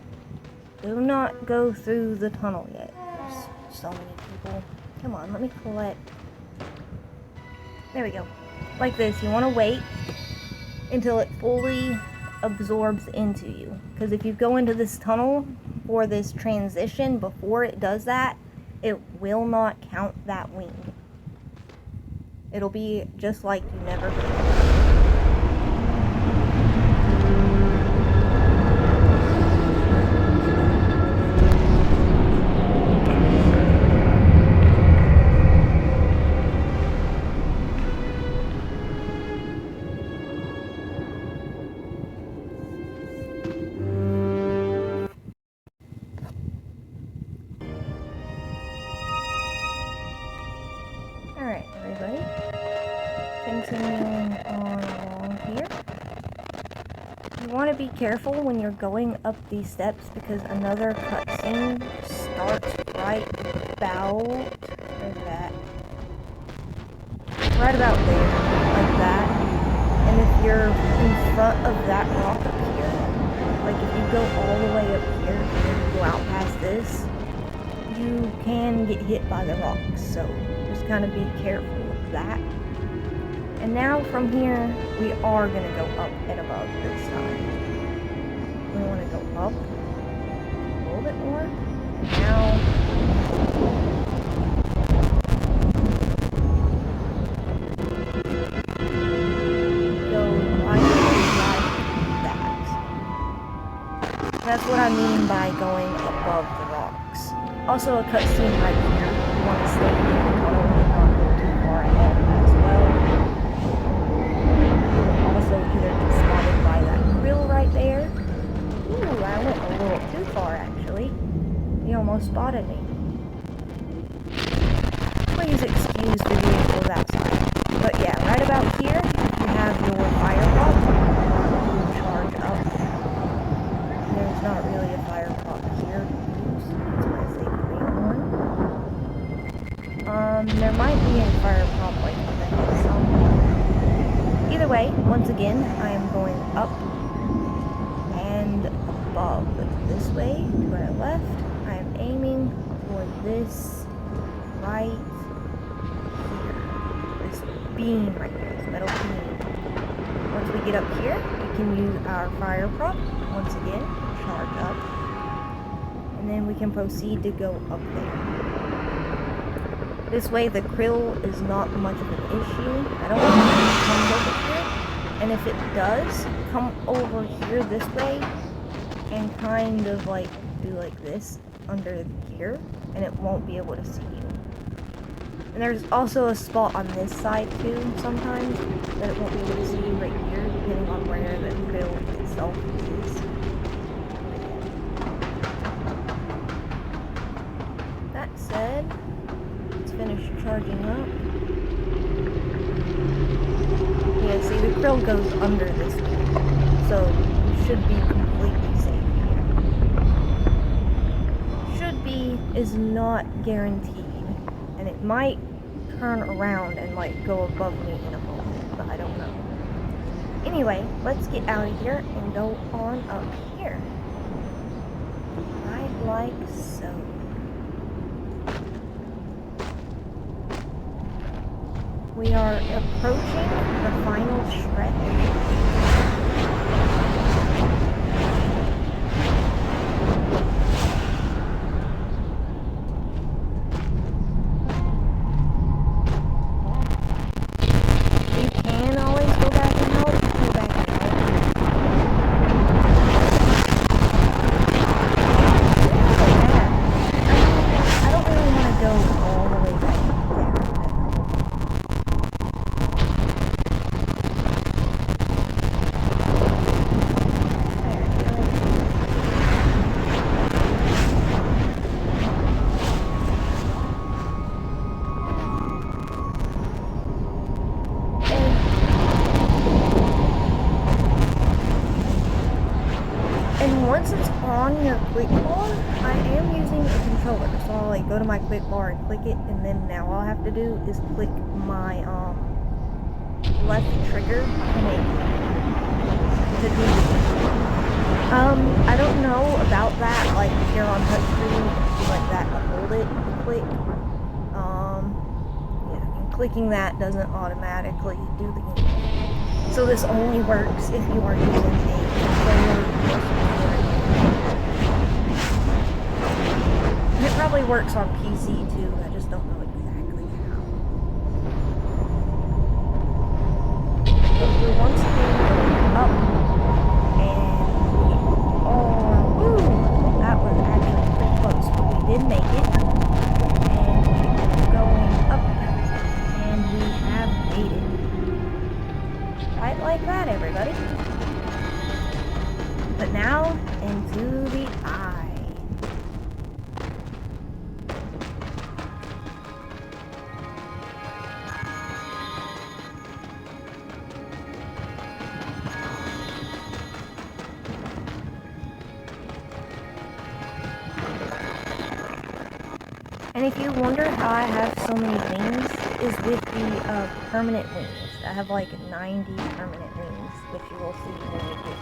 Do not go through the tunnel yet. There's so many people. Come on, let me collect. There we go. Like this, you want to wait until it fully absorbs into you. Because if you go into this tunnel for this transition before it does that, it will not count that wing. It'll be just like you never did. Alright, everybody. Continuing on along here. You want to be careful when you're going up these steps because another cutscene starts right about... Where's that? Right about there, like that. And if you're in front of that rock up here, like if you go all the way up here and you go out past this, you can get hit by the rocks, so just kind of be careful of that. And now from here, we are going to go up and above this time. We want to go up a little bit more, and now go like that. That's what I mean by going above the rocks. Also a cutscene right here. You want to stay in the tunnel and not go too far ahead as well. Also either get spotted by that krill right there. Ooh, I went a little too far actually. He almost spotted me. Please excuse the vehicle that side. But yeah, right about here, you have your fire prop. You charge up. There's not really a fire prop here to use. That's why I say green one. There might be a fire prop like on the head somewhere. Either way, once again, I am going up and above. This way, to my left, I am aiming for this right here. This beam right here, this metal beam. Once we get up here, we can use our fire prop, once again, charge up. And then we can proceed to go up there. This way the krill is not much of an issue. I don't want it to come over here. And if it does come over here this way and kind of like do like this under here, and it won't be able to see you. And there's also a spot on this side too sometimes that it won't be able to see you right here depending on where the krill itself is. That said, let's finish charging up. Yeah, see the krill goes under this one, so you should be completely safe here. Should be is not guaranteed. And it might turn around and like go above me in a moment, but I don't know. Anyway, let's get out of here and go on up here. Right like so. We are approaching the final stretch. quick bar, I am using a controller, so I'll like go to my quick bar and click it, and then now all I have to do is click my left trigger to make to do I don't know about that, like if you're on touchscreen, if you like that to hold it, click. Yeah, and clicking that doesn't automatically do the game. So this only works if you are using a controller. And it probably works on PC too, I just don't know exactly how. But we're once again going up, and woo! That was actually pretty close, but we did make it. And we keep going up, and we have made it. Right like that, everybody. But now, into the eye. And if you wonder how I have so many wings, is with the permanent wings. I have like 90 permanent wings, which you will see when we get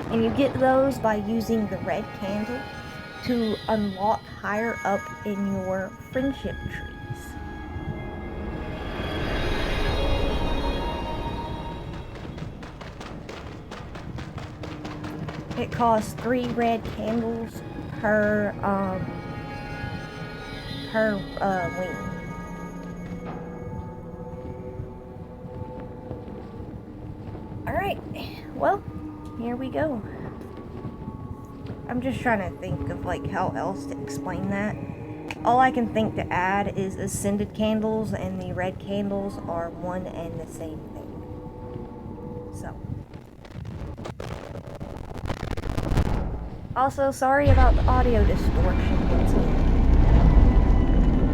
more. And you get those by using the red candle to unlock higher up in your friendship trees. It costs 3 red candles per wing. Alright, well, here we go. I'm just trying to think of like how else to explain that. All I can think to add is ascended candles, and the red candles are one and the same thing. So. Also, sorry about the audio distortion once again.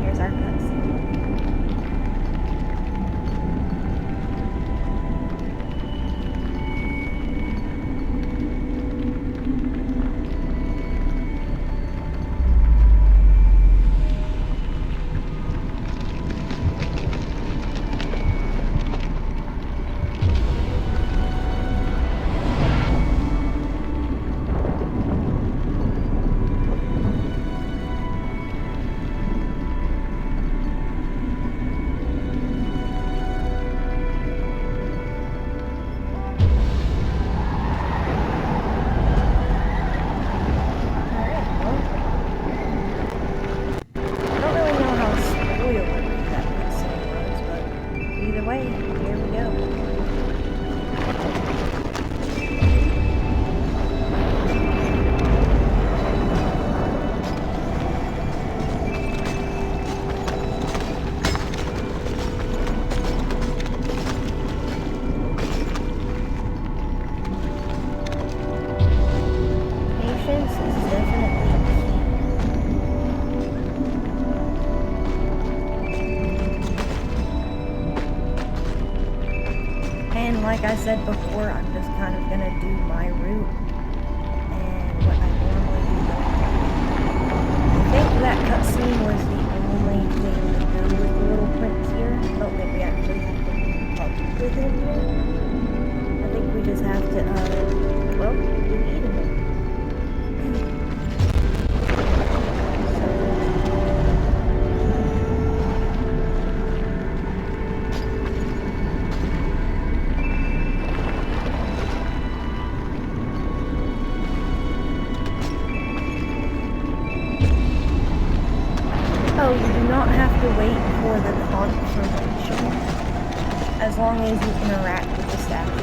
Here's our cutscene. Like I said before, I'm just kind of gonna do my route and what I normally do. I think that cutscene was the only thing to do with the little prince here. I don't think we actually have to talk with him here. I think we just have to, well, defeat him. Oh, you do not have to wait for the confirmation as long as you interact with the statue.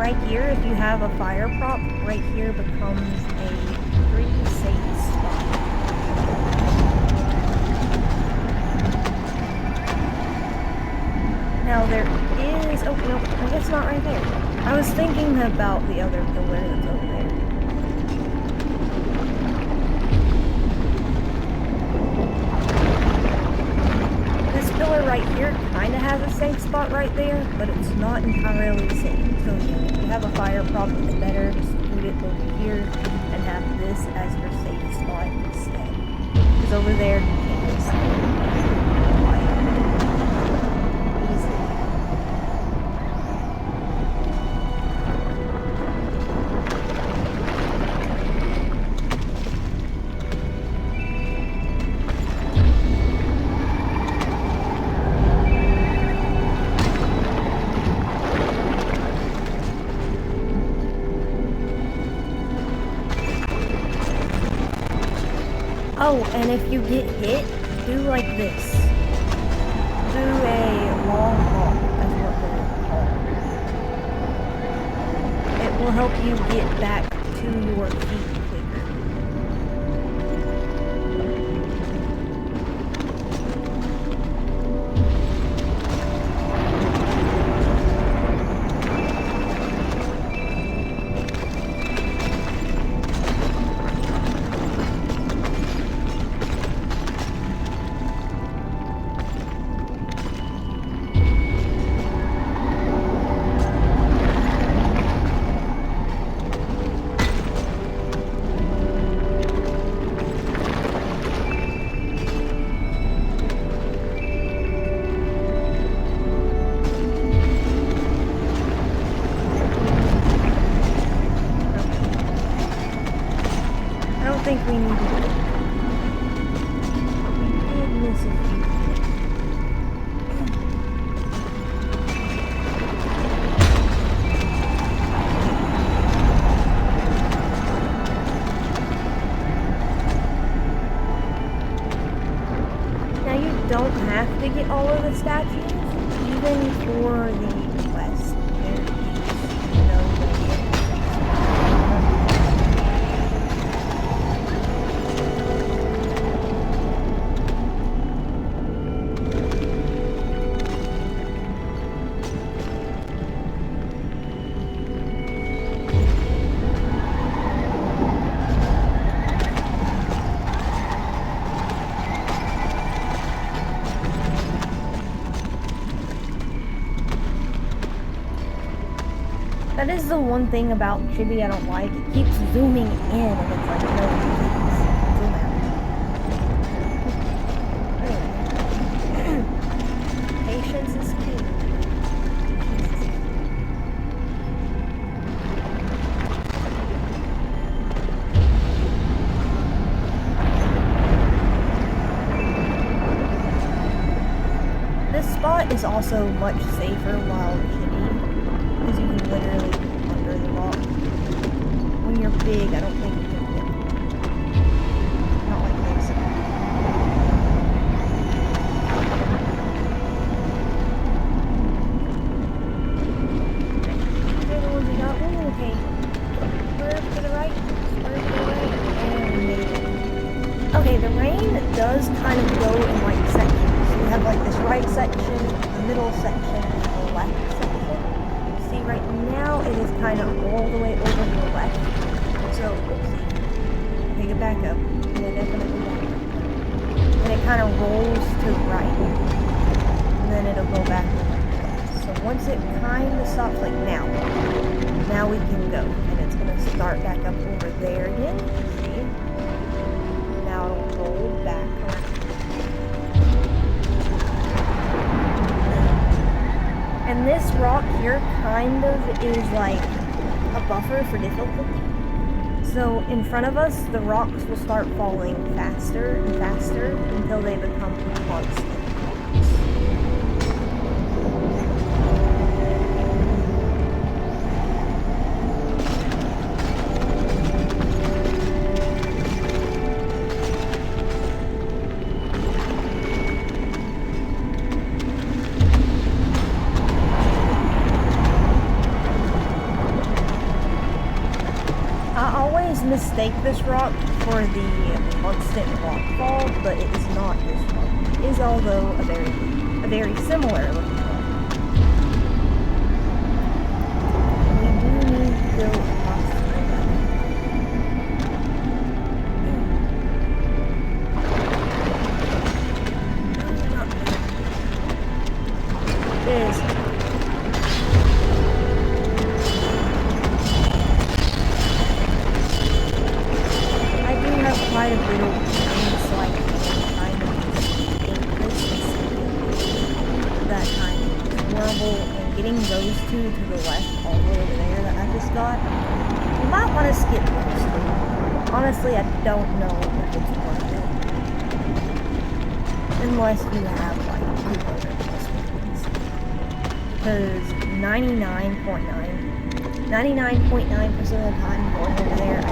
right here, if you have a fire prop, right here becomes a pretty safe spot. Now there is, oh no, I guess not right there. I was thinking about the other pillar that's over there. This pillar right here kind of has a safe spot right there, but it's not entirely safe. So yeah, if you have a fire prop, it's better to scoot it over here and have this as your safe spot instead. Because over there, you can't just oh, and if you get hit, do like this. Do a long walk, that's what they're called. It will help you get back to your feet quicker. I don't think we need to do it. We did miss a few. Now you don't have to get all of the statues, even for the quest. There's no way. That is the one thing about Chibi I don't like. It keeps zooming in and it's like, no, please, zoom out. Patience is key. This spot is also much safer while Chibi, because you can literally go under the rock. When you're big, I don't think you can fit. Not like this. The other ones we got. Ooh, okay. Swerve to the right. Swerve to the right. And we made it. Okay, the rain does kind of go in like sections. So you have like this right section, the middle section, and the left section. See, right now it is kind of all the way over to the left. So, oopsie. Take it back up. Yeah, definitely back up. And it kind of rolls to the right. And then it'll go back to the left. So once it kind of stops, like now we can go. And it's going to start back up over there again. See? Now it'll roll back around. And this rock here kind of is like a buffer for difficulty. So in front of us, the rocks will start falling faster and faster until they become constant. mistake this rock for the constant rock fall, but it is not this rock. It is, although, a very similar looking rock. We do need to go across the river. It is. Quite a bit of time, so I can kind of that kind of horrible, and getting those two to the left all the way over there that I just got, you might want to skip those two. Honestly, I don't know if it's worth it. Unless you have like 200 plus ones. Because 99.9% of the time going over there, I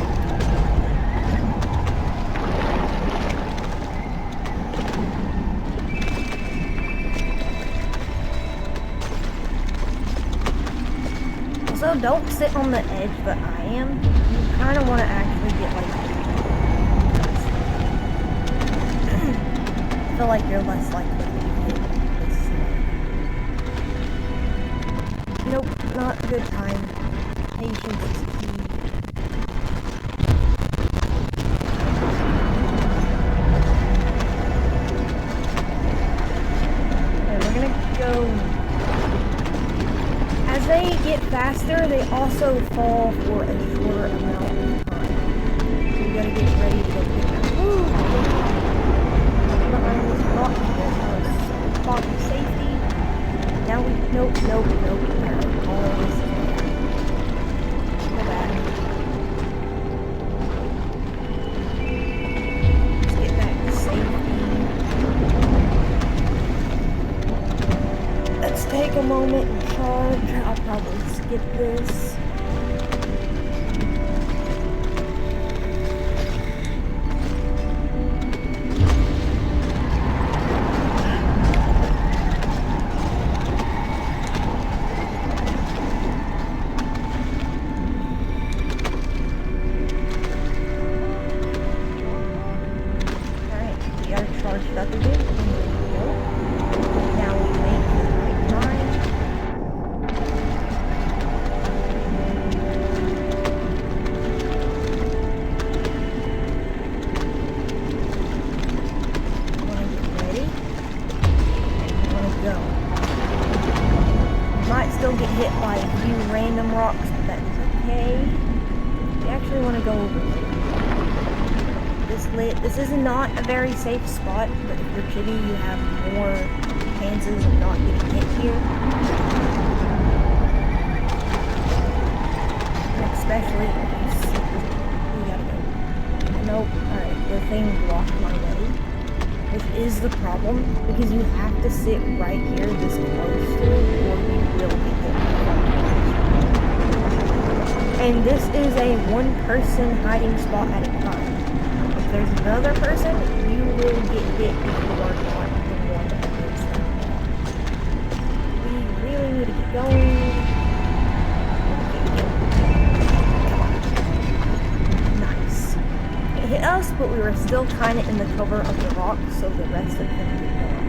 So don't sit on the edge, but I am. You kind of want to actually get like. I feel like you're less likely to hit this. Nope, not a good time. Patience is key. Okay, we're gonna go. As they get faster, they also fall for a shorter amount of time. So you gotta get ready to go pick them. Behind this rock, spot of safety. Now we, nope. Alright, all this. Go back. Let's get back to safety. Let's take a moment and charge. I'll probably skip this. Alright, we are charged up again. Now we make the right time. Still get hit by a few random rocks, but that is okay. We actually want to go over here. This is not a very safe spot, but if you're Chibi, you have more chances of not getting hit here. Especially if you see, we gotta go. Nope, alright, the thing blocked my way. Which is the problem, because you have to sit right here this close to it, or you will get hit. And this is a one-person hiding spot at a time. If there's another person, you will get hit if you are not the one that hits them. We really need to get going. Nice. It hit us, but we were still kind of in the cover of the rock, so the rest of them did not.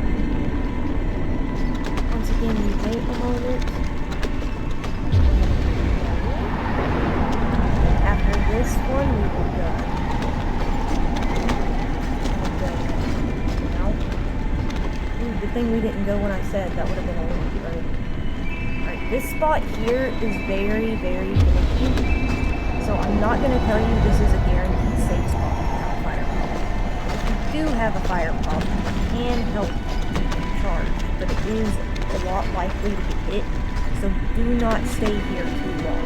Once again, we wait a moment. After this one, we will go. Now. Ooh, good thing we didn't go when I said that would have been a little too early. Alright, this spot here is very, very finicky. So I'm not going to tell you this is a guaranteed safe spot without fire problem. If you do have a fire problem, it can help charge, but it is a lot likely to get hit, so do not stay here too long.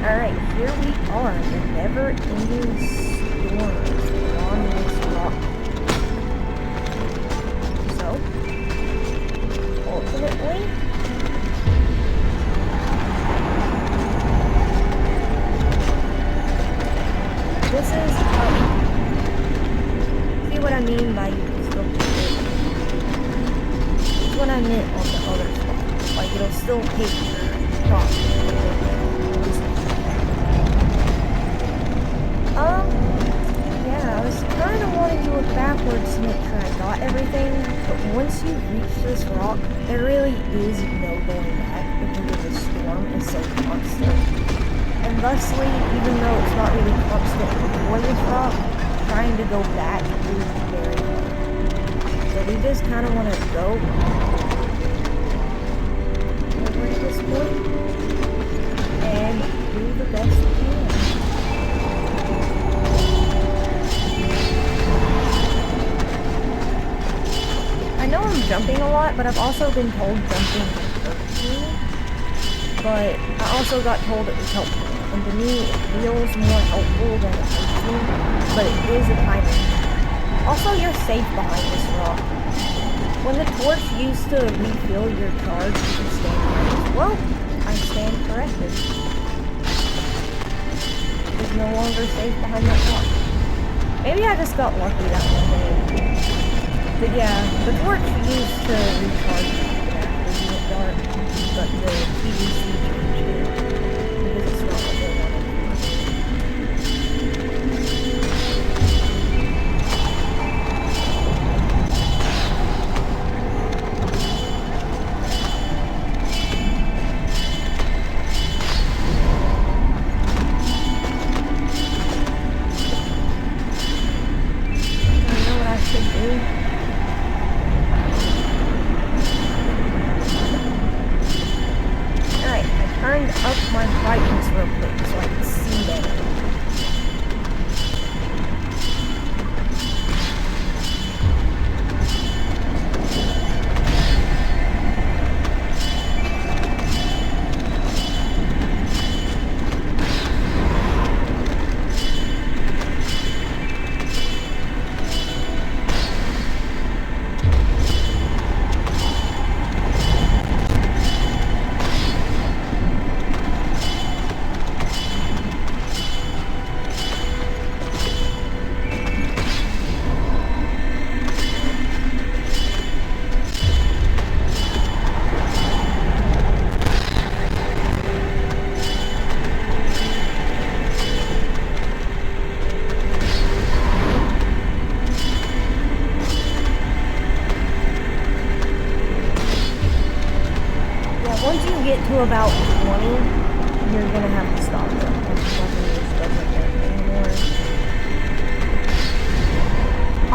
Alright, here we are, the never-ending storms on this rock. So, ultimately, this is see what I mean by you can still do it. That's what I meant on the other spot. Like, it'll still hit your rock. Yeah, I was kind of wanting to look backwards to make sure I got everything, but once you reach this rock, there really is no going back because the storm is so constant. And thusly, even though it's not really constant before this rock, trying to go back is very hard. So we just kind of want to go over to this point and do the best we can. I know I'm jumping a lot, but I've also been told jumping hurts me. But I also got told it was helpful. And to me, it feels more helpful than it hurts me. But it is a timing. Also, you're safe behind this rock. When the torch used to refill your charge, you can stand corrected. Well, I stand corrected. It's no longer safe behind that rock. Maybe I just got lucky that one day. But yeah, the torch used to recharge after you get dark, but the PVC changed it because it's not what they wanted. I know what I should do. Turned up my brightness real quick so I can see better. Once you get to about 20, you're gonna have to stop it. Nothing just doesn't work anymore.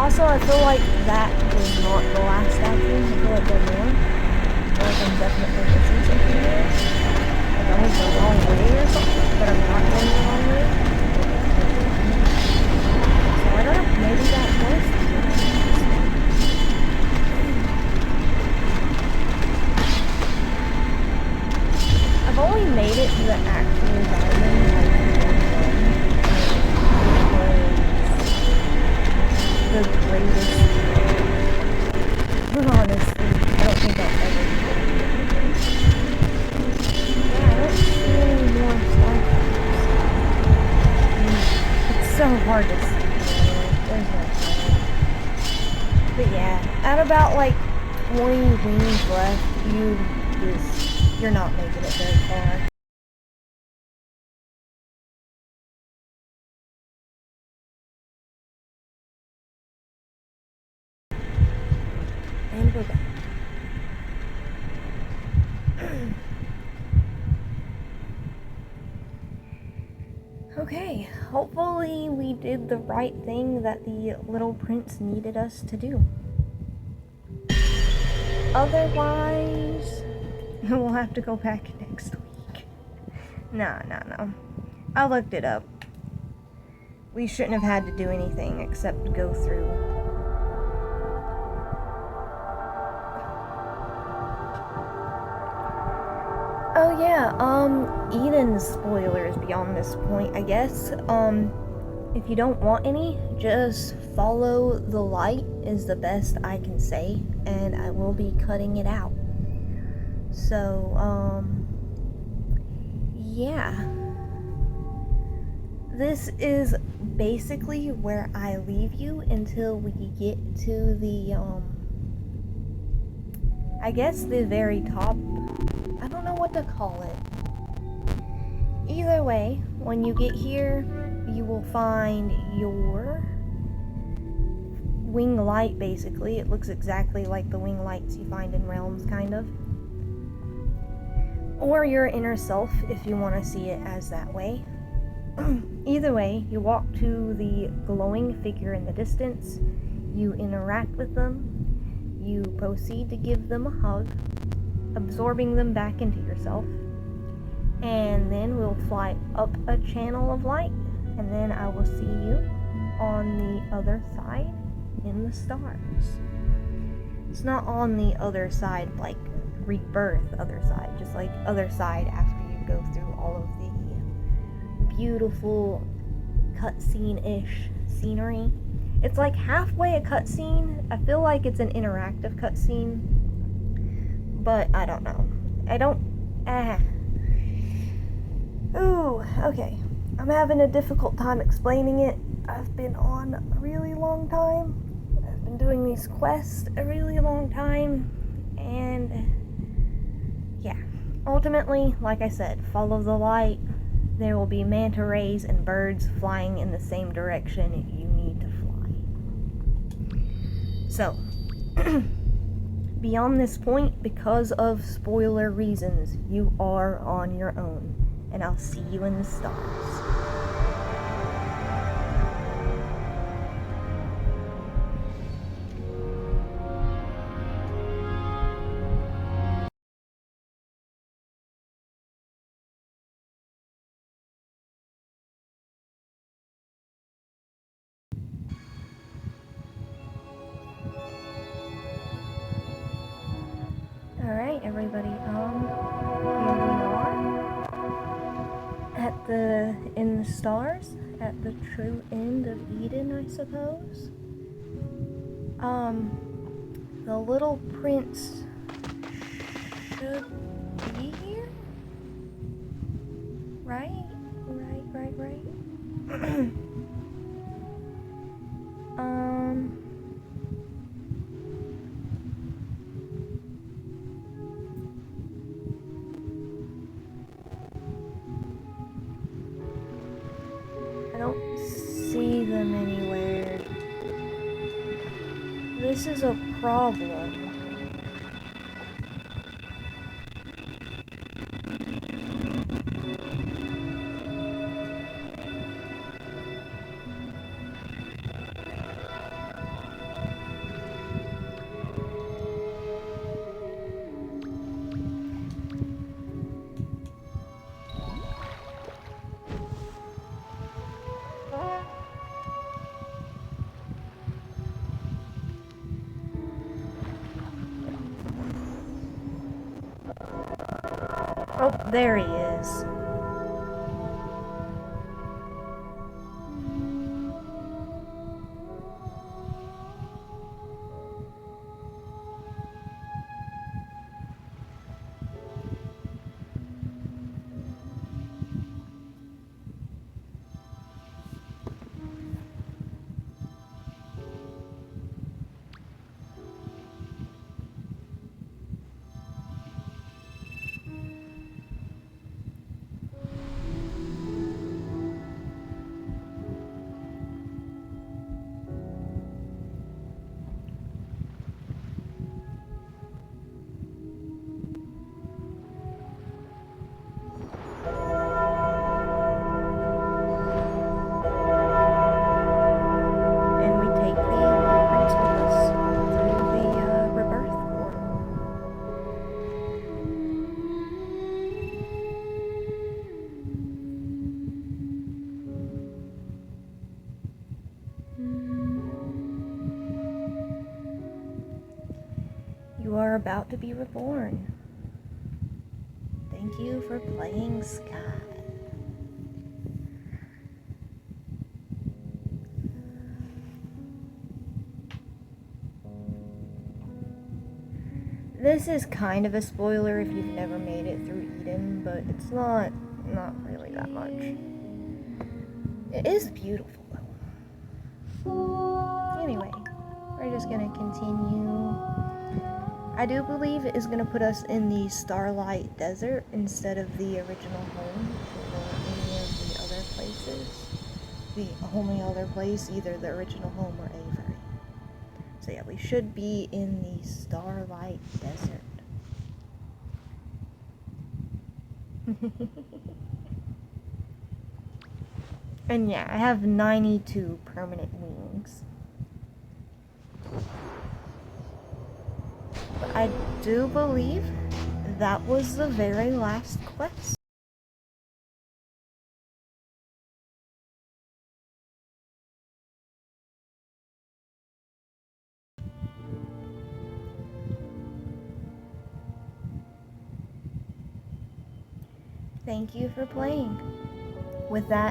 Also, I feel like that was not the last statue. I feel like there's more. I feel like I'm definitely missing something there. Like I went the wrong way or something, but I'm not going the wrong way. So I don't know, maybe that was. I've only made it to the actual diamond like the greatest. Honestly, I don't think I'll ever be able to do it. Yeah, I don't see any more statues. It's so hard to see. There's no point. But yeah, at about like 20 wings left, you're not making it very far. And we're back. Okay, hopefully we did the right thing that the little prince needed us to do. Otherwise, we'll have to go back next week. No. I looked it up. We shouldn't have had to do anything except go through. Oh yeah, Eden's spoilers beyond this point, I guess. If you don't want any, just follow the light is the best I can say, and I will be cutting it out. So, yeah. This is basically where I leave you until we get to the, I guess the very top what to call it. Either way, when you get here, you will find your wing light, basically. It looks exactly like the wing lights you find in Realms, kind of. Or your inner self, if you want to see it as that way. Either way, you walk to the glowing figure in the distance, you interact with them, you proceed to give them a hug, absorbing them back into yourself, and then we'll fly up a channel of light, and then I will see you on the other side in the stars. It's not on the other side like rebirth other side, just like other side after you go through all of the beautiful cutscene-ish scenery. It's like halfway a cutscene. I feel like it's an interactive cutscene, but I don't know. Ooh, okay. I'm having a difficult time explaining it. I've been on a really long time. I've been doing these quests a really long time, and yeah. Ultimately, like I said, follow the light. There will be manta rays and birds flying in the same direction you need to fly. So, beyond this point, because of spoiler reasons, you are on your own, and I'll see you in the stars. Alright, everybody, here we are in the stars, at the true end of Eden, I suppose. The little prince should be here? Right? I don't see them anywhere. This is a problem. Oh, there he is. You are about to be reborn. Thank you for playing Sky. This is kind of a spoiler if you've never made it through Eden, but it's not really that much. It is beautiful though. Anyway, we're just gonna continue I do believe it is going to put us in the Starlight Desert instead of the original home or any of the other places. The only other place, either the original home or Avery. So yeah, we should be in the Starlight Desert. And yeah, I have 92 permanent wings. But I do believe that was the very last quest. Thank you for playing. With that,